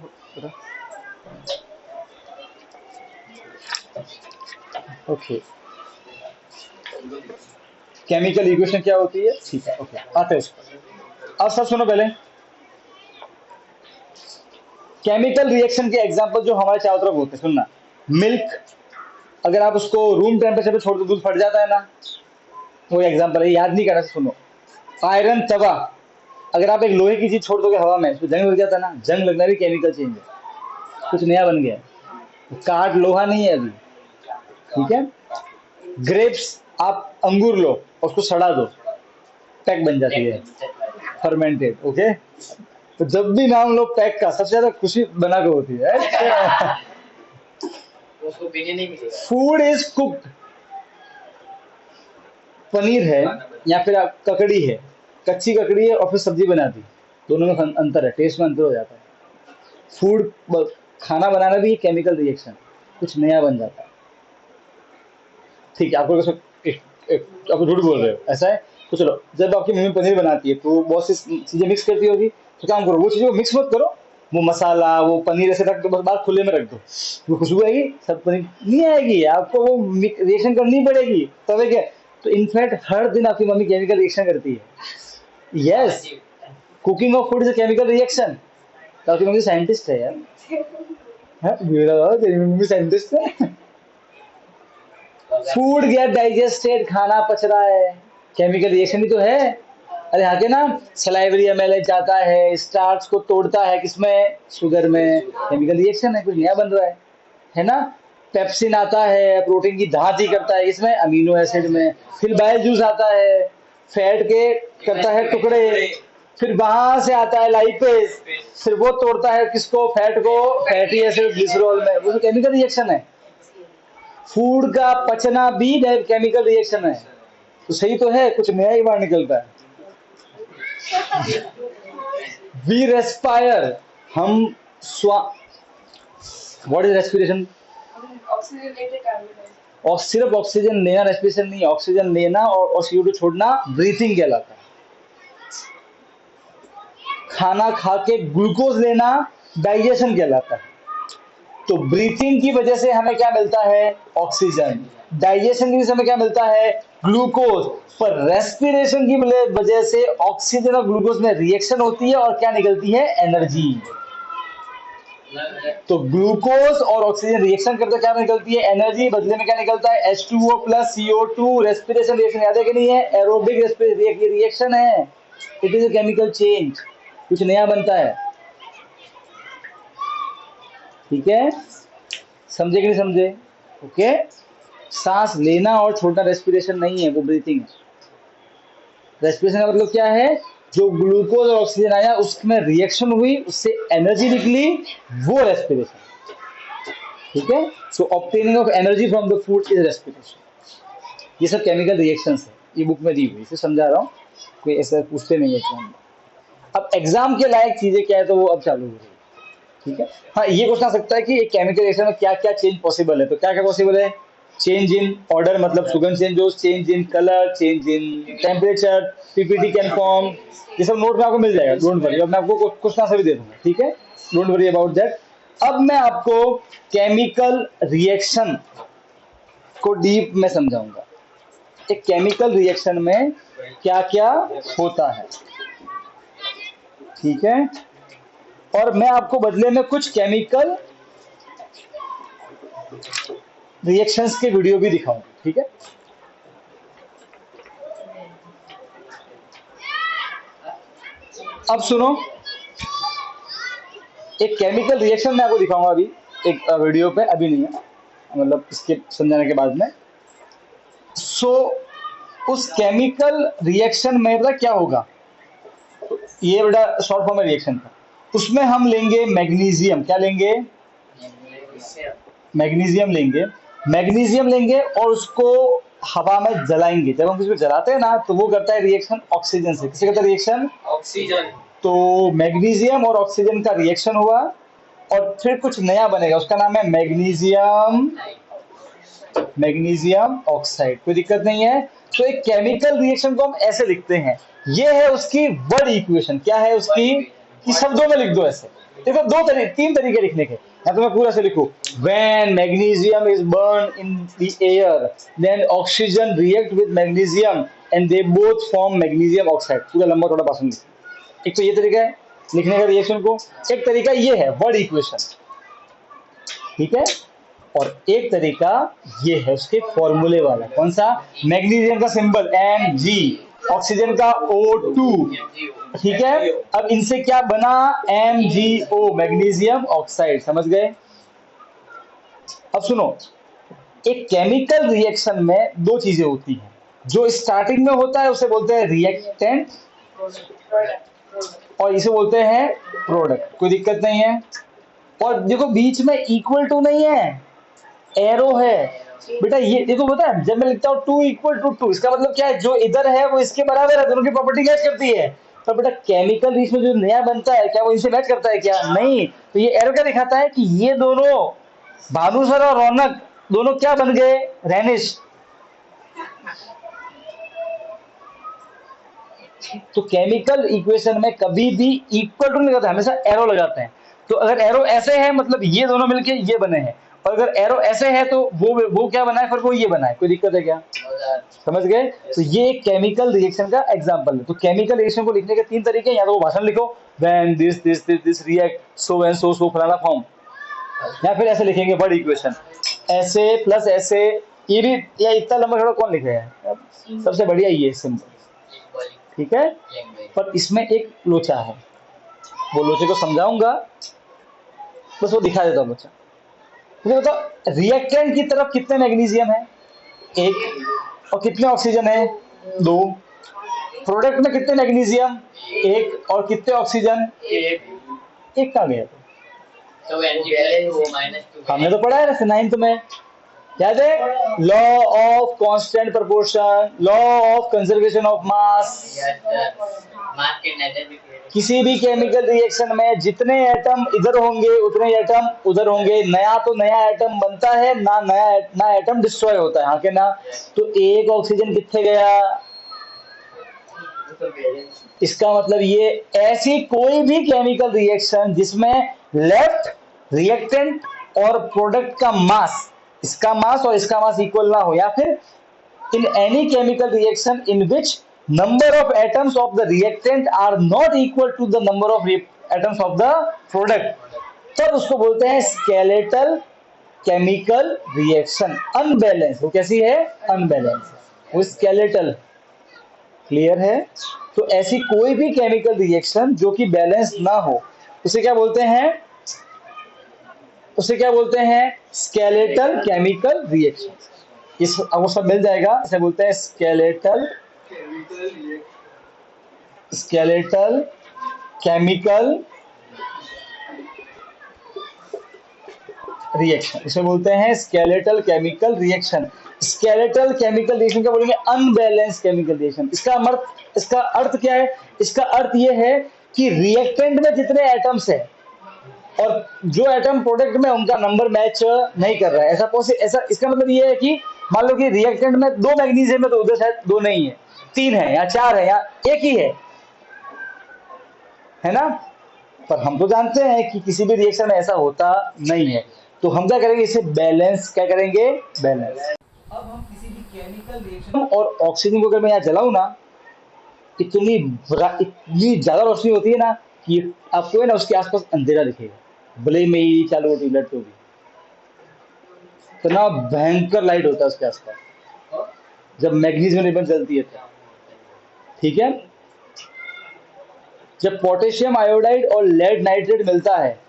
ओके, केमिकल इक्वेशन क्या होती है, ठीक है, ओके आते हैं उस पर। अब सब सुनो पहले, केमिकल रिएक्शन के एग्जांपल जो हमारे चारों तरफ होते हैं, सुनना। मिल्क, अगर आप उसको रूम टेम्परेचर पे छोड़ दो, दूध फट जाता है ना, वो एग्जांपल है, याद नहीं करना, सुनो। आयरन तवा, अगर आप एक लोहे की चीज छोड़ दोगे हवा में, उसमें जंग लग जाता है ना, जंग लगना भी केमिकल चेंज है, कुछ नया बन गया। काट लोहा नहीं है अभी, ठीक है। ग्रेप्स, आप अंगूर लो और उसको सड़ा दो, पैक बन जाती है, फर्मेंटेड, ओके। तो जब भी नाम लो पैक का, सबसे ज्यादा खुशी बना के होती है। फूड इज कुक्ड, पनीर है या फिर आप ककड़ी है, कच्ची ककड़ी है और फिर सब्जी बना दी, दोनों में अंतर है, टेस्ट में अंतर हो जाता है। फूड, खाना बनाना भी केमिकल रिएक्शन, कुछ नया बन जाता है, ठीक है। आपको आपको झूठ बोल रहे हो, ऐसा है? तो चलो, जब आपकी मम्मी पनीर बनाती है तो बहुत सी चीजें मिक्स करती होगी, तो काम करो, वो चीजों को मिक्स मत करो। वो मसाला, वो पनीर ऐसे रख दो, बस बाहर खुले में रख दो, वो खुशबू आएगी, सब पनीर नहीं आएगी, आपको वो रिएक्शन करनी पड़ेगी तब क्या। तो इनफैक्ट हर दिन आपकी मम्मी केमिकल रिएक्शन करती है। Yes, cooking of food is a chemical reaction. तो आपकी मम्मी साइंटिस्ट है यार। हाँ, तेरी मम्मी साइंटिस्ट है। फूड गेट डाइजेस्टेड, खाना पच रहा है, केमिकल रिएक्शन ही तो है। अरे हाँ के ना, सलाइवरी एमएलएच जाता है, स्टार्च को तोड़ता है किसमें? शुगर में, केमिकल रिएक्शन है, कुछ नया बन रहा है ना। पेप्सिन आता है, प्रोटीन की धांति करता है इसमें, अमीनो एसिड में। फिर बाइल जूस आता है, फैट के करता है टुकड़े। फिर वहां से आता है लाइपेज, फिर वो तोड़ता है किसको? फैट को, फैटी एसिड ग्लिसरॉल में, वो तो केमिकल रिएक्शन है। फूड का पचना भी केमिकल रिएक्शन है। तो सही तो है, कुछ नया ही बाहर निकलता है। वी रेस्पायर, हम स्वा व्हाट इज रेस्पिरेशन? ऑक्सीजन लेते कार्बन डाइऑक्साइड। और सिर्फ ऑक्सीजन लेना रेस्पिरेशन नहीं, ऑक्सीजन लेना और CO2 छोड़ना ब्रीथिंग कहलाता है। खाना खा के ग्लूकोज लेना डाइजेशन कहलाता है। तो ब्रीथिंग की वजह से हमें क्या मिलता है? ऑक्सीजन। डाइजेशन की वजह से हमें क्या मिलता है? ग्लूकोज। पर रेस्पिरेशन की वजह से ऑक्सीजन और ग्लूकोज में रिएक्शन होती है और क्या निकलती है? एनर्जी। तो ग्लूकोज और ऑक्सीजन रिएक्शन करते क्या निकलती है? एनर्जी। बदले में क्या निकलता है? H2O plus CO2। Respiration reaction याद है कि नहीं है? एरोबिक रेस्पिरेशन रिएक्शन है। It is a chemical change, कुछ नया बनता है। ठीक है, समझे कि नहीं समझे? ओके, सांस लेना और छोड़ना रेस्पिरेशन नहीं है, वो ब्रीथिंग है। रेस्पिरेशन का मतलब क्या है? जो ग्लूकोज और ऑक्सीजन आया उसमें रिएक्शन हुई, उससे एनर्जी निकली, वो रेस्पिरेशन। ठीक है, so obtaining of energy from the food is respiration. ये सब केमिकल रिएक्शंस है, ये बुक में दी हुई, इसे समझा रहा हूँ, कोई ऐसा पूछते नहीं है एग्जाम में। अब एग्जाम के लायक चीजें क्या है तो वो अब चालू हो रही है। ठीक है, हाँ ये क्वेश्चन आ सकता है कि एक केमिकल रिएक्शन में क्या क्या चेंज पॉसिबल है, तो क्या क्या पॉसिबल है? चेंज इन ऑर्डर, मतलब सुगंध चेंज हो, change in colour, change in temperature, PPT can form, ये सब नोट में आपको मिल जाएगा, डोंट वरी। अब मैं आपको क्वेश्चन आंसर भी दे दूंगा, ठीक है, डोंट वरी अबाउट दैट। अब मैं आपको केमिकल रिएक्शन को डीप में समझाऊंगा, एक केमिकल रिएक्शन में क्या क्या होता है। ठीक है, और मैं आपको बदले में कुछ केमिकल रिएक्शंस के वीडियो भी दिखाऊंगा। ठीक है, अब सुनो, एक केमिकल रिएक्शन मैं आपको दिखाऊंगा अभी एक वीडियो पे, अभी नहीं है, मतलब इसके समझाने के बाद में। उस केमिकल रिएक्शन में पता क्या होगा? ये बेटा शॉर्ट फॉर्म में रिएक्शन था, उसमें हम लेंगे मैग्नीशियम। क्या लेंगे? मैग्नीशियम लेंगे। मैग्नीशियम लेंगे और उसको हवा में जलाएंगे। जब हम उसको जलाते हैं ना तो वो करता है रिएक्शन ऑक्सीजन से। किससे करता है रिएक्शन? ऑक्सीजन। तो मैग्नीशियम और ऑक्सीजन का रिएक्शन हुआ और फिर कुछ नया बनेगा, उसका नाम है मैग्नीशियम, मैग्नीशियम ऑक्साइड। कोई दिक्कत नहीं है। तो एक केमिकल रिएक्शन को हम ऐसे लिखते हैं, ये है उसकी वर्ड इक्वेशन। क्या है उसकी? कि शब्दों में लिख दो ऐसे। देखो तीन तरीके लिखने के, या तो मैं पूरा से लिखूं, when magnesium is burn in the air then oxygen react with magnesium and they both form magnesium oxide. पूरा लंबा थोड़ा भाषण लिखो। एक तो ये तरीका है लिखने का रिएक्शन को, एक तरीका ये है वर्ड इक्वेशन, ठीक है, और एक तरीका ये है उसके फॉर्मूले वाला। कौन सा? मैग्नीशियम का सिंबल Mg, ऑक्सीजन का O2। ठीक है, अब इनसे क्या बना? MgO, magnesium oxide. समझ गए? अब सुनो, एक केमिकल रिएक्शन में दो चीजें होती हैं, जो स्टार्टिंग में होता है उसे बोलते हैं रिएक्टेंट और इसे बोलते हैं प्रोडक्ट। कोई दिक्कत नहीं है। और देखो बीच में इक्वल टू नहीं है, एरो है बेटा। ये देखो पता है, जब मैं लिखता हूँ 2 इक्वल टू 2, इसका मतलब क्या है? जो इधर है वो इसके बराबर है, दोनों की प्रॉपर्टी मैच करती है। पर बेटा केमिकल रिएक्शन में जो नया बनता है क्या वो इनसे मैच करता है क्या? नहीं। तो ये एरो क्या दिखाता है कि ये दोनों, भानु सर और रौनक, दोनों क्या बन गए? रेनिश। तो केमिकल इक्वेशन में कभी भी इक्वल टू नहीं लगाते, हमेशा एरो लगाते हैं। तो अगर एरो ऐसे है मतलब ये दोनों मिलके ये बने हैं, और अगर एरो ऐसे है तो वो क्या बना है? फिर वो ये बना है। कोई दिक्कत है क्या? समझ गए? तो ये एक केमिकल रिएक्शन का एग्जांपल है। तो केमिकल रिएक्शन को लिखने के तीन तरीके हैं, या तो वो भाषण लिखो when this this this this react so and so फलाना फॉर्म, या फिर ऐसे लिखेंगे वर्ड इक्वेशन, ऐसे प्लस ऐसे। ये भी या इतना लंबा थोड़ा कौन लिख रहा है? सबसे बढ़िया ये सिंपल। ठीक है, पर इसमें एक लोचा है, वो लोचे को समझाऊंगा, बस वो दिखा देता हूँ लोचा। मुझे बताओ रिएक्टेंट की तरफ कितने मैग्नीशियम है? एक। और कितने ऑक्सीजन है? दो। प्रोडक्ट में कितने मैग्नीशियम? एक। और कितने ऑक्सीजन? एक कहाँ गया? तो हमने तो पढ़ा है ना 9th में, याद है, law of constant proportion, law of conservation of mass. Mass के नेचर भी clear है। किसी भी केमिकल रिएक्शन में जितने एटम इधर होंगे उतने एटम उधर होंगे, नया तो नया एटम बनता है ना, ना एटम डिस्ट्रॉय होता है, हाँ के ना। तो एक ऑक्सीजन कितने गया, तो बैलेंस इसका मतलब ये ऐसी कोई भी केमिकल रिएक्शन जिसमें लेफ्ट रिएक्टेंट और प्रोडक्ट का मास, इसका मास और इसका मास इक्वल ना हो, या फिर in any chemical reaction in which number of atoms of the reactant are not equal to the number of atoms of the product, तब उसको बोलते हैं skeletal chemical reaction। अनबैलेंस, वो कैसी है, अनबैलेंस, वो skeletal। क्लियर है। तो ऐसी कोई भी केमिकल रिएक्शन जो कि बैलेंस ना हो उसे क्या बोलते हैं, उसे क्या बोलते हैं, स्केलेटल केमिकल रिएक्शन। इस आपको सब मिल जाएगा, इसे बोलते हैं स्केलेटल केमिकल रिएक्शन, इसे बोलते हैं skeletal chemical reaction. Skeletal chemical reaction क्या बोलेंगे, अनबैलेंस केमिकल रिएक्शन। इसका अर्थ क्या है, इसका अर्थ ये है कि रिएक्टेंट में जितने एटम्स है और जो एटम प्रोडक्ट में उनका नंबर मैच नहीं कर रहा है, ऐसा इसका मतलब ये है कि मान लो कि रिएक्टेंट में 2 मैग्नीशियम है तो उधर शायद 2 नहीं है, 3 है या 4 है या 1 ही है ना। पर हम तो जानते हैं कि किसी भी रिएक्शन में ऐसा होता नहीं है, तो हम क्या करेंगे, इसे बैलेंस, क्या करेंगे, बैलेंस। अब हम किसी भी केमिकल रिएक्शन और ऑक्सीजन को अगर मैं यहाँ जलाऊं ना, इतनी ज्यादा रोशनी होती है ना कि आपको है ना उसके आसपास अंधेरा दिखेगा, भले में ही चालू हो ट्यूबलाइट तो भी, इतना भयंकर लाइट होता है उसके आसपास जब मैग्नीशियम रिबन जलती है तो। ठीक है, जब पोटेशियम आयोडाइड और लेड नाइट्रेट मिलता है,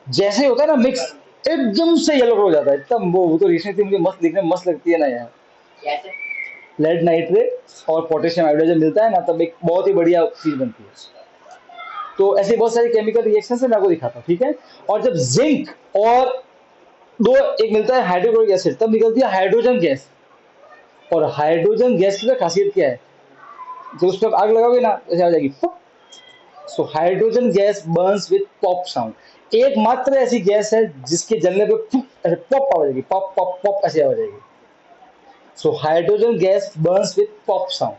जैसे ही होता है ना मिक्स, एकदम से येलो हो जाता है एकदम। वो तो रिएक्शन मुझे मस्त दिखने में मस्त लगती है ना यार। कैसे लेड नाइट्रेट और पोटेशियम आयोडाइड जब मिलता है ना, तब एक बहुत ही बढ़िया चीज बनती है। तो ऐसी बहुत सारी केमिकल रिएक्शन है, मैं आपको दिखाता हूँ। ठीक है, और जब जिंक और एक मिलता है हाइड्रोक्लोरिक एसिड, तब निकलती है हाइड्रोजन गैस। और हाइड्रोजन गैस की खासियत क्या है, जब उस पर आग लगाओगे ना ऐसे आ जाएगी। So hydrogen gas Burns with pop sound. एकमात्र ऐसी गैस है जिसके जलने पे ऐसे पॉप आ जाएगी, पॉप पॉप पॉप ऐसे आ जाएगी। So hydrogen gas Burns with pop sound.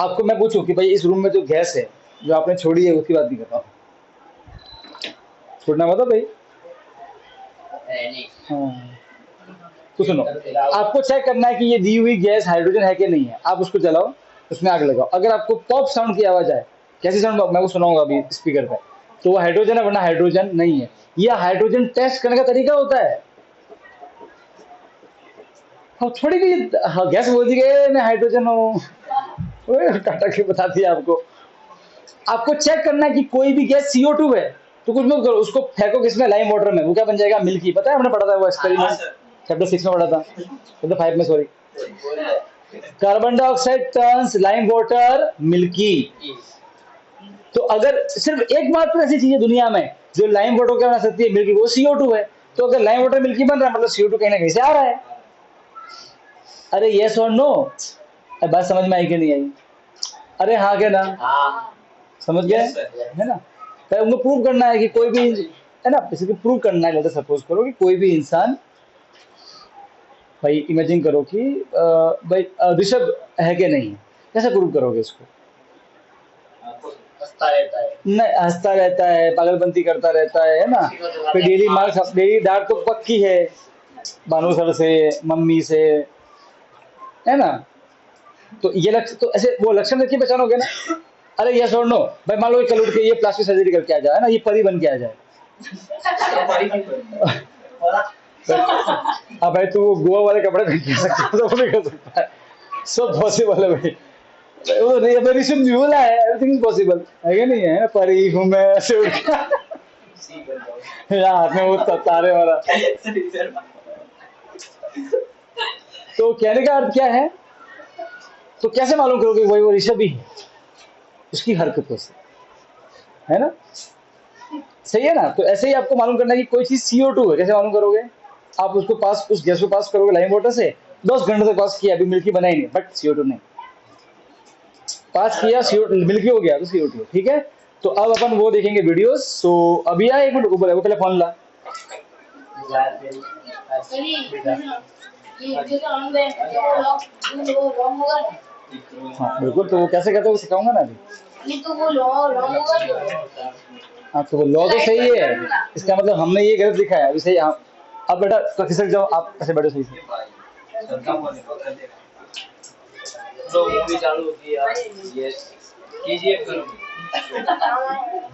आपको मैं पूछूं कि भाई इस रूम में जो गैस है जो आपने छोड़ी है उसकी बात नहीं कर रहा हूँ, छोड़ना मतलब भाई। नहीं हाँ, तो सुनो, आपको चेक करना है कि ये दी हुई गैस हाइड्रोजन है कि नहीं है। आप उसको जलाओ, उसमें आग लगाओ, अगर आपको पॉप साउंड की आवाज आए, कैसी साउंड मैं वो सुनाऊंगा अभी स्पीकर पे, तो वो हाइड्रोजन है वरना हाइड्रोजन नहीं है। यह हाइड्रोजन टेस्ट करने का तरीका होता है। हाँ, थोड़ी भी हाँ, गैस बोल दी गई मैं हाइड्रोजन हूँ, टाटा के बता दिया आपको। आपको चेक करना है कि कोई भी गैस CO2 है तो कुछ मत करो, उसको फेंको किसमें, लाइम वाटर में, वो क्या बन जाएगा, मिल्की। पता है हमने पढ़ा था वो एक्सपेरिमेंट, चैप्टर 6 में पढ़ा था, चैप्टर 5 में sorry. Carbon dioxide turns lime water milky. तो अगर सिर्फ एकमात्र ऐसी चीज है दुनिया में जो लाइम वाटर क्या बना सकती है, मिल्की, वो CO2 है। तो अगर लाइम वाटर मिल्की बन रहा है मतलब CO2 कहीं ना कहीं से आ रहा है। अरे यस और नो, बात समझ में आई कि नहीं आई? अरे हाँ क्या ना, हाँ समझ गए है ना। तो उनको प्रूव करना है कि कोई भी है ना, किसी को प्रूव करना है। जैसे सपोज करो कि कोई भी इंसान, भाई इमेजिन करो कि भाई ऋषभ है कि नहीं, कैसे प्रूव करोगे इसको? हंसता रहता है नहीं, हंसता रहता है, पागलपंती करता रहता है ना। फिर डेली मार्क्स, डेली डांट तो पक्की है बानू सर से, मम्मी से, है ना। तो ये लक्ष्य, तो ऐसे वो लक्षण देखिए पहचानोगे ना। अरे यस और नो, भाई मान लो कल उठ के ये प्लास्टिक सर्जरी करके आ जाए ना, ये परी बन के आ जाए। अब भाई तू गोवा वाले कपड़े पहन के आ सकता है, तो वो भी कर सकता है, सब पॉसिबल है भाई। वो नहीं, मेरी सिर्फ बोला है, एवरीथिंग इज पॉसिबल है कि नहीं है। परी हूँ मैं ऐसे उठ के यार, हाथ में वो तारे वाला। तो कहने का अर्थ क्या है, तो कैसे मालूम करोगे वही वो ऋषभ ही है, उसकी हरकतों से, है ना। सही है ना। तो ऐसे ही आपको मालूम करना है कि कोई चीज CO2 है, कैसे मालूम करोगे? आप उसको पास, उस गैस को पास करोगे लाइम वाटर से, 10 घंटे तक पास किया, अभी मिल्की बना ही नहीं, बट CO2 नहीं पास किया, CO2 मिल्की हो गया तो CO2, ठीक है। तो अब अपन वो देखेंगे वीडियोस। सो अभी आया, एक मिनट ऊपर है, वो पहले फोन ला। चलिए ये जैसे हम दे वो रॉन्ग होगा ना। हाँ बिल्कुल, तो वो कैसे करते हैं वो सिखाऊंगा ना अभी। नहीं तो वो रॉन्ग होगा। हाँ तो वो लॉ तो सही है, इसका मतलब हमने ये गलत लिखा है अभी, सही। हाँ अब बेटा तो खिसक जाओ, आप ऐसे बैठो सही से। तो मूवी चालू होती है यार। यस KGF करो।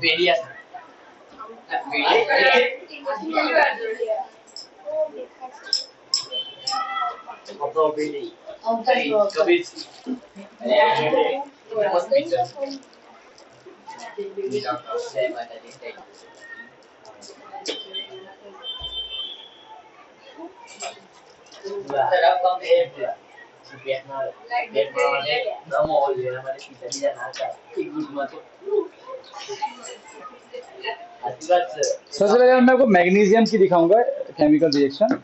भेड़िया कभी सबसे पहले मैं आपको मैग्नीशियम की दिखाऊंगा chemical reaction.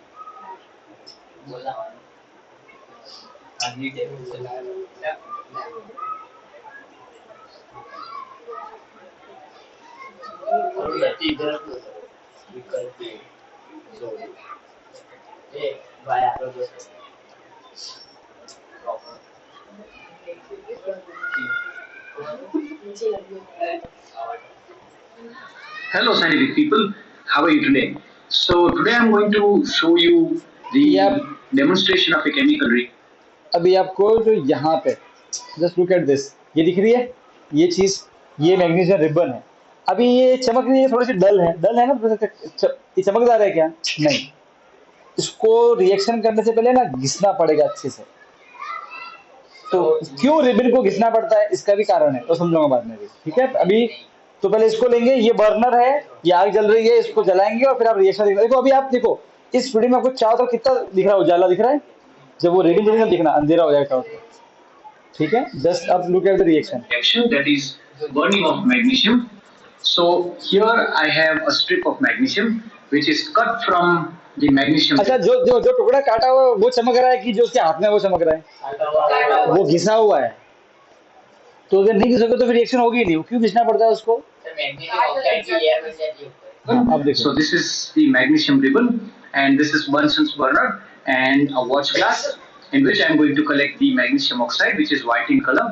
Hello scientific people, how are you today? So today I'm going to show you the Yep. demonstration of a chemical reaction. अभी आपको जो यहाँ पे जस्ट लुक एट दिस, ये दिख रही है ये चीज, ये मैग्नीशियम रिबन है। अभी ये चमक रही है, थोड़ी सी डल है ना, ये चमकदार है क्या? नहीं, इसको रिएक्शन करने से पहले ना घिसना पड़ेगा अच्छे से। तो क्यों रिबन को घिसना पड़ता है, इसका भी कारण है, तो समझाऊंगा बाद में भी, ठीक है। अभी तो पहले इसको लेंगे, ये बर्नर है, ये आग जल रही है, इसको जलाएंगे और फिर आप रिएक्शन देखना। देखो अभी आप देखो इस वीडियो में आपको चारों तरफ कितना दिख रहा है, उजाला दिख रहा है। जब वो रिबन जलेगा दिखना अंधेरा हो जाएगा चारों तरफ, ठीक है। जस्ट आप look at the reaction. Reaction that is burning of magnesium. So here I have a strip of magnesium which is cut from the magnesium. अच्छा, जो जो जो टुकड़ा काटा हुआ है वो चमक रहा है कि जो उसके हाथ में वो चमक रहा है? वो घिसा हुआ है। तो अगर नहीं घिसोगे तो फिर रिएक्शन होगी नहीं। वो क्यों घिसना पड़ता है उसको? हाँ, अब देखो। So this is the magnesium ribbon and this is Bunsen's burner and a watch glass in which I am going to collect the magnesium oxide which is white in color.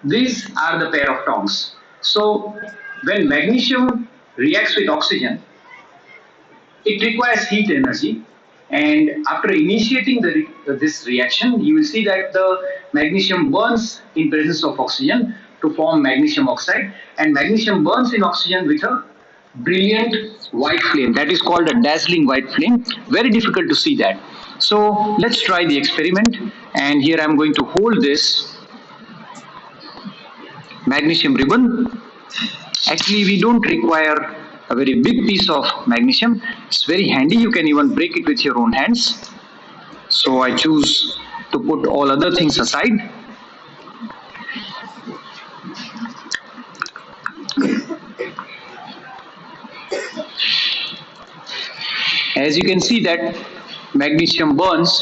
These are the pair of tongs. So when magnesium reacts with oxygen, it requires heat energy, and after initiating this reaction, you will see that the magnesium burns in presence of oxygen to form magnesium oxide, and magnesium burns in oxygen with a brilliant white flame that is called a dazzling white flame. Very difficult to see that. So let's try the experiment, and here I am going to hold this magnesium ribbon. Actually, we don't require a very big piece of magnesium. It's very handy. You can even break it with your own hands. So I choose to put all other things aside. As you can see that magnesium burns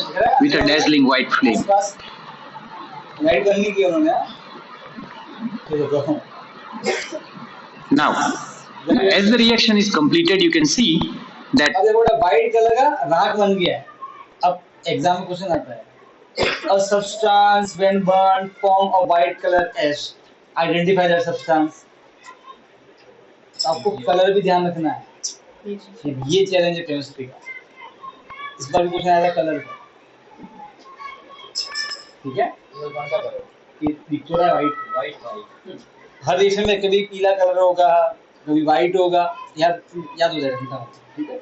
with a dazzling white flame. Light करनी की उन्होंने। ये देखो। Now, as the reaction is completed, you can see that अब देखो white colour का राख बन गया है। अब एग्जाम में क्वेश्चन आता है, a substance when burned form a white color ash, identify that substance। आपको कलर भी ध्यान रखना है, ये चैलेंज है केमिस्ट्री का। इस बार भी क्वेश्चन आया था कलर का, ठीक है। ये दिख रहा है व्हाइट, हर रिएक्शन में कभी पीला कलर होगा, कभी व्हाइट होगा, याद याद हो जाएगा, ठीक है।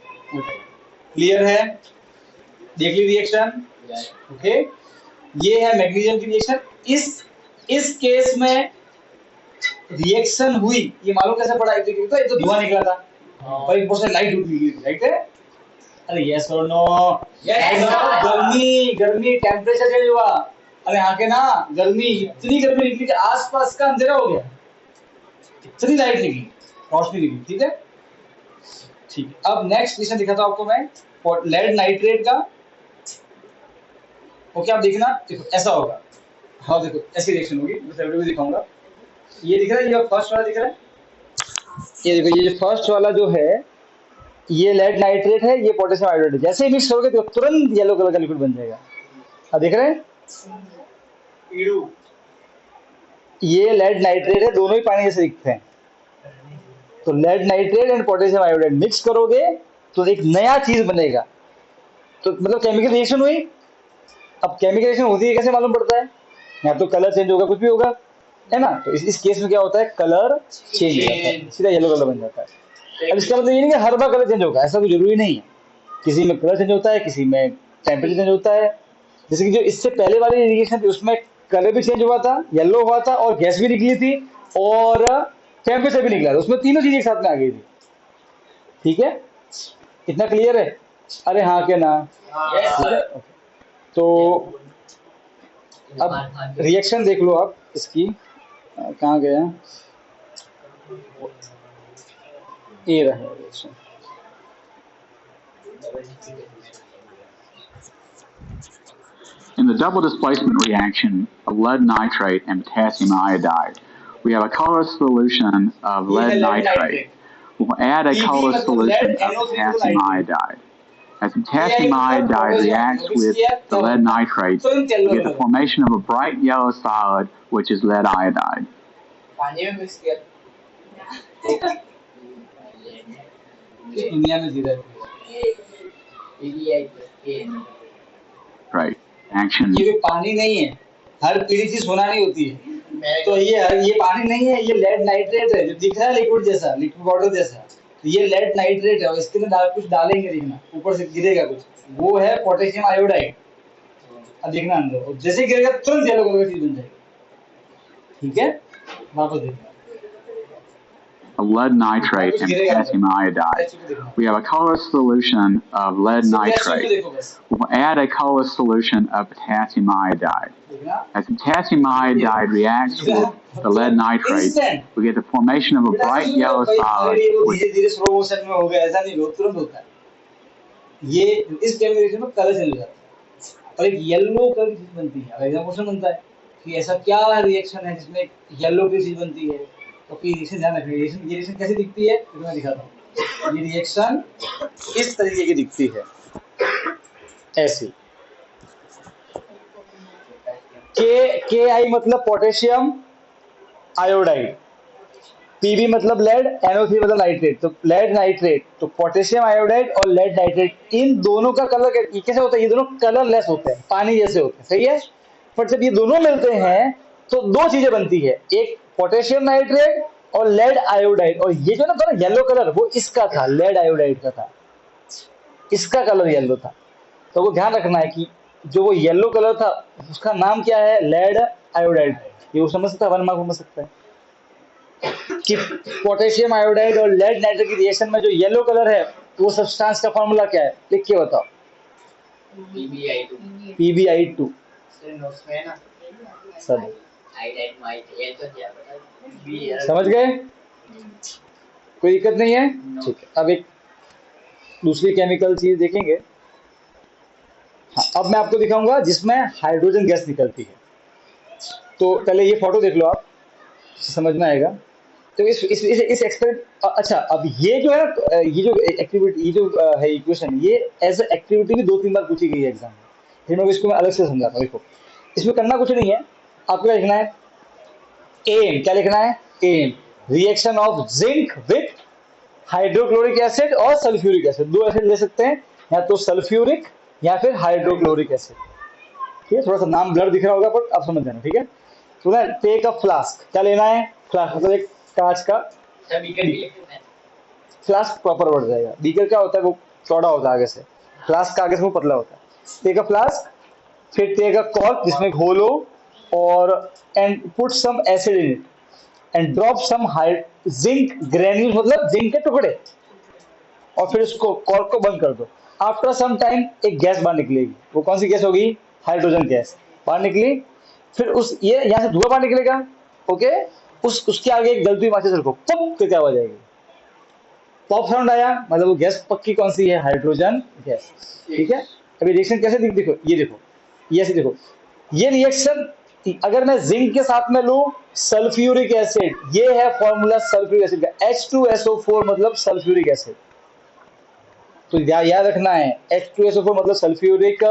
क्लियर है? देख ली रिएक्शन, ओके। ये है मैग्नीशियम की रिएक्शन। इस केस में रिएक्शन हुई, ये मालूम कैसे पड़ा? एक तो धुआं निकला था और एक बहुत लाइट उठ गई, राइट है? अरे यस और नो? गर्मी टेम्परेचर चेंज हुआ। अरे यहाँ के ना गर्मी, इतनी गर्मी निकली कि आसपास का अंधेरा हो गया, इतनी लाइट निकली, रोशनी निकली, ठीक है। ठीक, अब नेक्स्ट क्वेश्चन दिखाता हूं आपको मैं। लेड नाइट्रेट का, ओके आप देखना, देखो ऐसा होगा। हाँ देखो ऐसी रिएक्शन होगी, मैं वीडियो में दिखाऊंगा। ये दिख रहा है, ये फर्स्ट वाला दिख रहा है, ये देखो ये फर्स्ट वाला जो है ये लेड नाइट्रेट है, ये पोटेशियम आयोडाइड है। जैसे ही मिक्स होगे तो तुरंत येलो कलर का लिक्विड बन जाएगा। अब देख रहे हैं, ये लेड नाइट्रेट है, दोनों ही पानी जैसे दिखते हैं। तो lead nitrate and potassium iodide mix करोगे तो एक नया चीज बनेगा। तो मतलब केमिकल रिएक्शन हुई। अब केमिकल रिएक्शन होती है कैसे मालूम पड़ता है? या तो कलर चेंज होगा, कुछ भी होगा, है ना। तो इस केस में क्या होता है, कलर चेंज हो जाता है, सीधा येलो कलर बन जाता है। अब इसका मतलब ये नहीं कि हर बार कलर चेंज होगा, ऐसा कोई जरूरी नहीं है। किसी में कलर चेंज होता है, किसी में टेम्परेचर चेंज होता है। जैसे कि जो इससे पहले वाली रिएक्शन थी उसमें कलर भी चेंज हुआ था, येलो हुआ था, और गैस भी निकली थी, और टेम्परेचर भी निकला था। उसमें तीनों चीजें एक साथ में आ गई थी। ठीक है, इतना क्लियर है? अरे हाँ क्या ना? ठीक है? Okay. तो अब रिएक्शन देख लो आप इसकी, कहाँ गया, ये रहा reaction. In the double displacement reaction of lead nitrate and potassium iodide, we have a colorless solution of lead nitrate. We'll add a colorless solution of potassium iodide. As potassium iodide reacts with the lead nitrate, we get the formation of a bright yellow solid, which is lead iodide. पानी में mix किया दुनिया में जीरा Right. Action. ये पानी नहीं है, हर पीली चीज सोना नहीं होती है। तो ये पानी नहीं है, ये लेड नाइट्रेट है, जो दिख रहा है लिक्विड जैसा, लिक्विड वाटर जैसा। तो ये लेड नाइट्रेट है, और इसके अंदर कुछ डालेंगे, देखना ऊपर से गिरेगा कुछ, वो है पोटेशियम आयोडाइड। अब देखना अंदर, और जैसे गिरेगा तुरंत येलो कलर की चीज बन जाएगी। ठीक है, वापस देखना। Of lead nitrate and potassium iodide. We have a colorless solution of lead nitrate. We'll add a colorless solution of potassium iodide. As potassium iodide reacts with the lead nitrate, we get the formation of a bright yellow solid. धीरे-धीरे slow motion में हो गया, ऐसा नहीं, तुरंत होता है। ये इस केमिकल में कलर चेंज हो जाता है, और एक येलो कलर की चीज बनती है। अब एग्जाम क्वेश्चन बनता है कि ऐसा क्या रिएक्शन है जिसमें येलो की चीज बनती है। तो फिर रिएक्शन ध्यान रखना, ये रिएक्शन कैसे दिखती है, तो मैं दिखाता हूँ। ये रिएक्शन इस तरीके की दिखती है, ऐसी। के आई मतलब पोटेशियम आयोडाइड, पीबी मतलब लेड, NO3 मतलब नाइट्रेट। तो लेड नाइट्रेट, तो पोटेशियम आयोडाइड और लेड नाइट्रेट, इन दोनों का कलर कैसे होता है? ये दोनों कलरलेस होते हैं, पानी जैसे होते हैं, सही है। पर जब ये दोनों मिलते हैं तो दो चीजें बनती है, एक पोटेशियम नाइट्रेट और लेड आयोडाइड। और ये जो ना था येलो कलर, वो इसका था, लेड आयोडाइड का था, इसका कलर येलो था। तो वो ध्यान रखना है कि जो वो येलो कलर था उसका नाम क्या है, लेड आयोडाइड। ये वो समझ सकता है, 1 मार्क समझ सकता है कि पोटेशियम आयोडाइड और लेड नाइट्रेट की रिएक्शन में जो येलो कलर है वो सब्सटेंस का फॉर्मूला क्या है, लिख के बताओ। PbI2 सब समझ गए, कोई दिक्कत नहीं है। ठीक है, अब एक दूसरी केमिकल चीज देखेंगे। हाँ, अब मैं आपको दिखाऊंगा जिसमें हाइड्रोजन गैस निकलती है। तो पहले ये फोटो देख लो आप, समझ में आएगा। तो इस एक्सपेरिमेंट, अच्छा अब ये जो है ना, ये जो एक्टिविटी, ये जो है इक्वेशन, ये एज ए एक्टिविटी भी 2-3 बार पूछी गई है एग्जाम में। फिर मैं इसको अलग से समझाता हूँ। देखो इसमें करना कुछ नहीं है, आपको क्या लिखना है, एम क्या लिखना है, aim reaction of zinc with hydrochloric acid और सल्फ्यूरिक एसिड। 2 एसिड ले सकते हैं, या तो सल्फ्यूरिक या फिर हाइड्रोक्लोरिक एसिड। ठीक है, थोड़ा सा नाम ब्लर दिख रहा होगा पर आप समझ जाना। ठीक है, तो ना टेक अ फ्लास्क, क्या लेना है, फ्लास्क मतलब एक कांच का फ्लास्क, प्रॉपर बढ़ जाएगा। बीकर क्या होता है, वो चौड़ा होता है आगे से, फ्लास्क का आगे से वो पतला होता है। टेक अ फ्लास्क, फिर टेक अ कॉर्क जिसमें घोलो, और and put some acid in it and drop some zinc granule मतलब जिंक के टुकड़े, और फिर उसको कॉर्क को बंद कर दो। आफ्टर सम टाइम एक गैस बाहर निकलेगी, वो कौन सी गैस होगी, हाइड्रोजन गैस बाहर निकली। फिर उस ये यहाँ से धुआं बाहर निकलेगा, ओके, उसके आगे एक जलती हुई माचिस रखो, पुप करके आवाज आएगी। पॉप साउंड आया, मतलब वो गैस पक्की कौन सी है, हाइड्रोजन गैस। ठीक है, अभी रिएक्शन कैसे देखो, ये ऐसे देखो, ये रिएक्शन अगर मैं जिंक के साथ में लूं सल्फ्यूरिक एसिड, ये है फॉर्मूला सल्फ्यूरिक एसिड का, H2SO4 मतलब सल्फ्यूरिक एसिड। तो याद रखना है H2SO4 मतलब सल्फ्यूरिक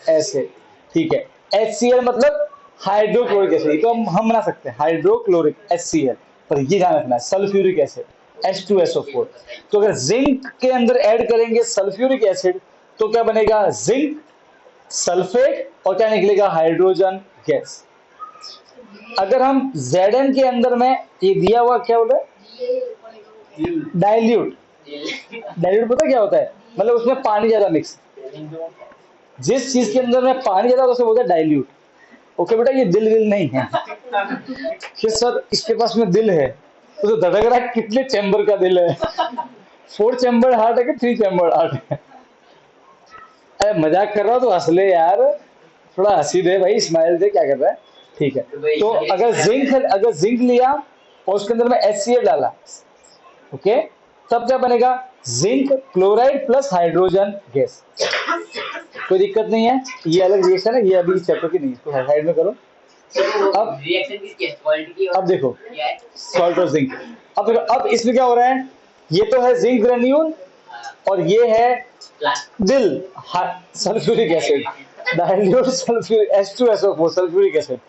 एसिड। ठीक है, HCl मतलब हाइड्रोक्लोरिक एसिड, तो हम बना सकते हैं हाइड्रोक्लोरिक HCl, पर ये ध्यान रखना है सल्फ्यूरिक एसिड H2SO4। तो अगर जिंक के अंदर ऐड करेंगे सल्फ्यूरिक एसिड तो क्या बनेगा, जिंक सल्फेट और क्या निकलेगा, हाइड्रोजन गैस। अगर हम Zn के अंदर में ये दिया हुआ क्या बोले, डाइल्यूट, डाइल्यूट पता क्या होता है, मतलब उसमें पानी ज्यादा मिक्स, जिस चीज के अंदर में पानी ज्यादा होता है उसे बोलते हैं डाइल्यूट। ओके बेटा, ये दिल विल नहीं है कि सर इसके पास में दिल है तो धड़क रहा है, कितने चैम्बर का दिल है, 4 चैम्बर हार्ट है कि 3 चैम्बर हार्ट है। अरे मजाक कर रहा हूँ तो हंस ले यार, थोड़ा हंसी दे भाई, स्माइल दे, क्या कर रहा है। ठीक है, तो अगर जिंक लिया और उसके अंदर में HCl डाला, ओके, तब क्या बनेगा, zinc chloride plus hydrogen gas. कोई दिक्कत नहीं है, ये अलग रिएक्शन है, ये अभी चैप्टर की नहीं, इसको साइड में करो। अब रिएक्शन की क्वालिटी, अब देखो सॉल्ट और जिंक, अब देखो अब इसमें क्या हो रहा है, ये तो है जिंक ग्रेन्यूल और ये है दिल sulphuric acid, dilute sulphuric H2SO4 sulphuric acid.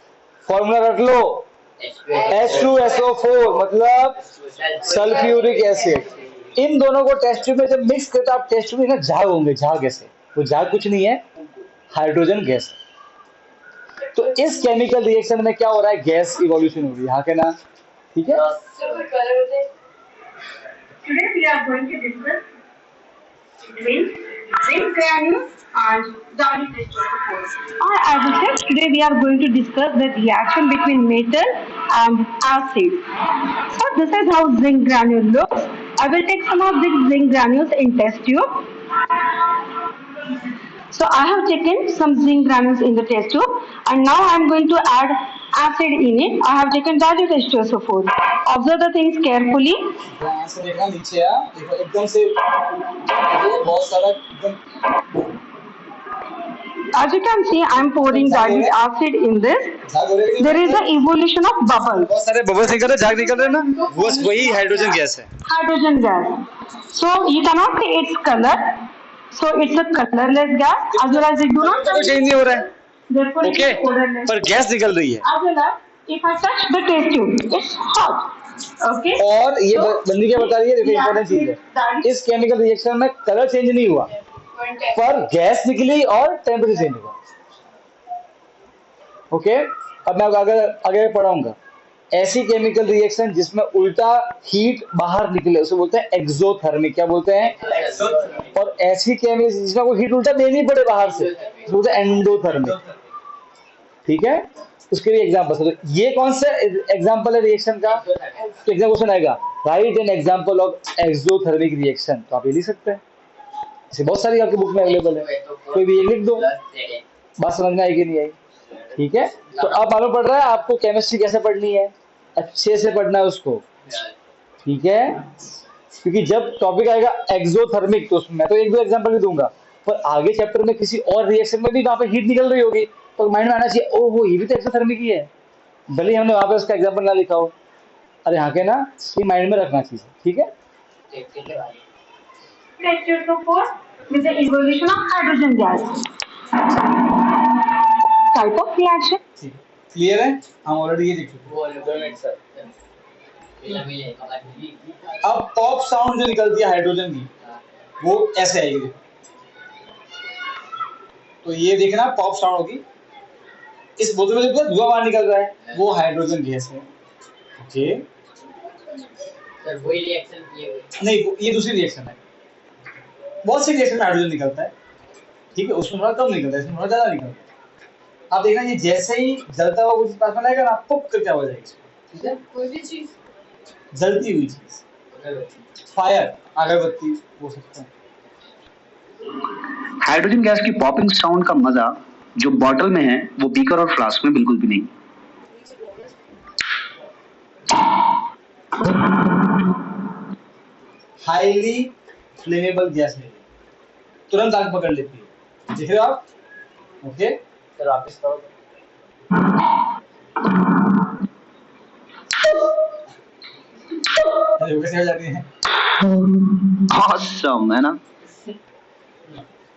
Formula रख लो, H2SO4 मतलब सल्फ्यूरिक एसिड। इन दोनों को टेस्ट ट्यूब में जब मिक्स करते आप टेस्ट ट्यूब में ना झाग होंगे, झाग ऐसे, वो झाग कुछ नहीं है, हाइड्रोजन गैस। तो इस केमिकल रिएक्शन में क्या हो रहा है, गैस इवोल्यूशन हो रही है, हाँ के ना, ठीक है। Today we are going to discuss zinc granules and dilute H2SO4. Or as I said, today we are going to discuss the reaction between metal and acid. So this is how zinc granule looks. I will take some of these zinc granules in test tube. So I have taken some zinc granules in the test tube and now I am going to add acid in it. I have taken dilute H2SO4. Observe the things carefully. ध्यान से देखना, नीचे आ, देखो एकदम से, देखो बहुत सारा एकदम। As you can see, I am pouring dilute acid in this. There is an evolution of bubbles. बहुत सारे बबल्स निकल रहे, झाग निकल रहे ना, वो वही हाइड्रोजन गैस है। Hydrogen gas. So you cannot see its color. So it's a colorless gas as well as it do not कुछ चेंज नहीं हो रहा है, therefore it okay, is odorless. पर गैस निकल रही है। As well as if I touch the test tube, it's hot. Okay. और ये बंदी क्या बता रही है, देखो इंपॉर्टेंट चीज है, इस केमिकल रिएक्शन में कलर चेंज नहीं हुआ पर गैस निकली और टेम्परेचर चेंज हुआ। ओके, अब मैं आगे पढ़ाऊंगा। ऐसी केमिकल रिएक्शन जिसमें उल्टा हीट बाहर निकले उसे बोलते हैं एक्सोथर्मिक, क्या बोलते हैं, और ऐसी केमिकल जिसमें कोई हीट उल्टा देनी पड़े बाहर से उसे बोलते हैं एंडोथर्मिक। ठीक है, उसके लिए एग्जांपल, तो ये कौन सा एग्जांपल है रिएक्शन का, तो एग्जाम क्वेश्चन आएगा, right an example of exothermic reaction, तो आप ये लिख सकते हैं, ऐसे बहुत सारी आपकी बुक में अवेलेबल है, कोई भी लिख दो, बात समझ में आएगी नहीं आई। ठीक है, तो अब मालूम पड़ रहा है आपको केमिस्ट्री कैसे पढ़नी है, अच्छे से पढ़ना है उसको। ठीक है, क्योंकि जब टॉपिक आएगा एक्सोथर्मिक तो मैं तो एक दो एग्जांपल भी दूंगा, पर आगे चैप्टर में किसी और रिएक्शन में भी वहां पे हीट निकल रही होगी तो माइंड में आना चाहिए, ओहो ये भी तो एक्सोथर्मिक ही है, भले हमने वहां पे उसका एग्जांपल ना लिखा हो। अरे हाँ के ना, ये माइंड में रखना चाहिए। ठीक है, H2SO4 with the evolution of hydrogen gas. Type of reaction. Clear है, हम ऑलरेडी ये देख चुके वो एलिमेंट सर हैं। अब पॉप साउंड जो निकलती है हाइड्रोजन की वो ऐसे आएगी, तो ये देखना पॉप साउंड होगी, इस बोतल में जो धुआं बाहर निकल रहा है वो हाइड्रोजन गैस है। ओके सर वही रिएक्शन किए नहीं, ये दूसरी रिएक्शन है, बहुत सी रिएक्शन में हाइड्रोजन निकलता है। ठीक है, उसमें थोड़ा कम निकलता है, इसमें थोड़ा ज्यादा निकलता है। आप देखना ये जैसे ही जलता हुआ कुछ पास में आएगा ना, पुप करके आवाज आएगी। ठीक है, कोई भी चीज जलती हुई चीज, फायर, अगरबत्ती हो सकता है। हाइड्रोजन गैस की पॉपिंग साउंड का मजा जो बॉटल में है वो बीकर और फ्लास्क में बिल्कुल भी नहीं। हाईली फ्लेमेबल गैस ले ली, तुरंत आग पकड़ लेती है। देख रहे हो आप? ओके, सर वापस करो। अरे वो कैसे हो जाती है? Awesome, है ना?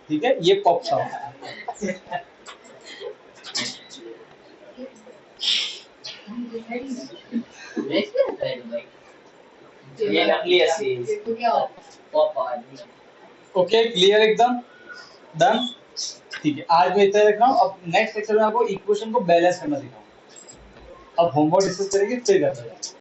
ठीक है, ये पॉप साउंड है। ये नकली हंसी है। तो क्या होता है? पॉप आदमी। ओके, क्लियर एकदम, डन। ठीक है, आज मैं इतना रख रहा हूँ। अब नेक्स्ट लेक्चर में आपको इक्वेशन को बैलेंस करना सिखाऊंगा। अब होमवर्क डिस्कस करेंगे, फिर करते हैं।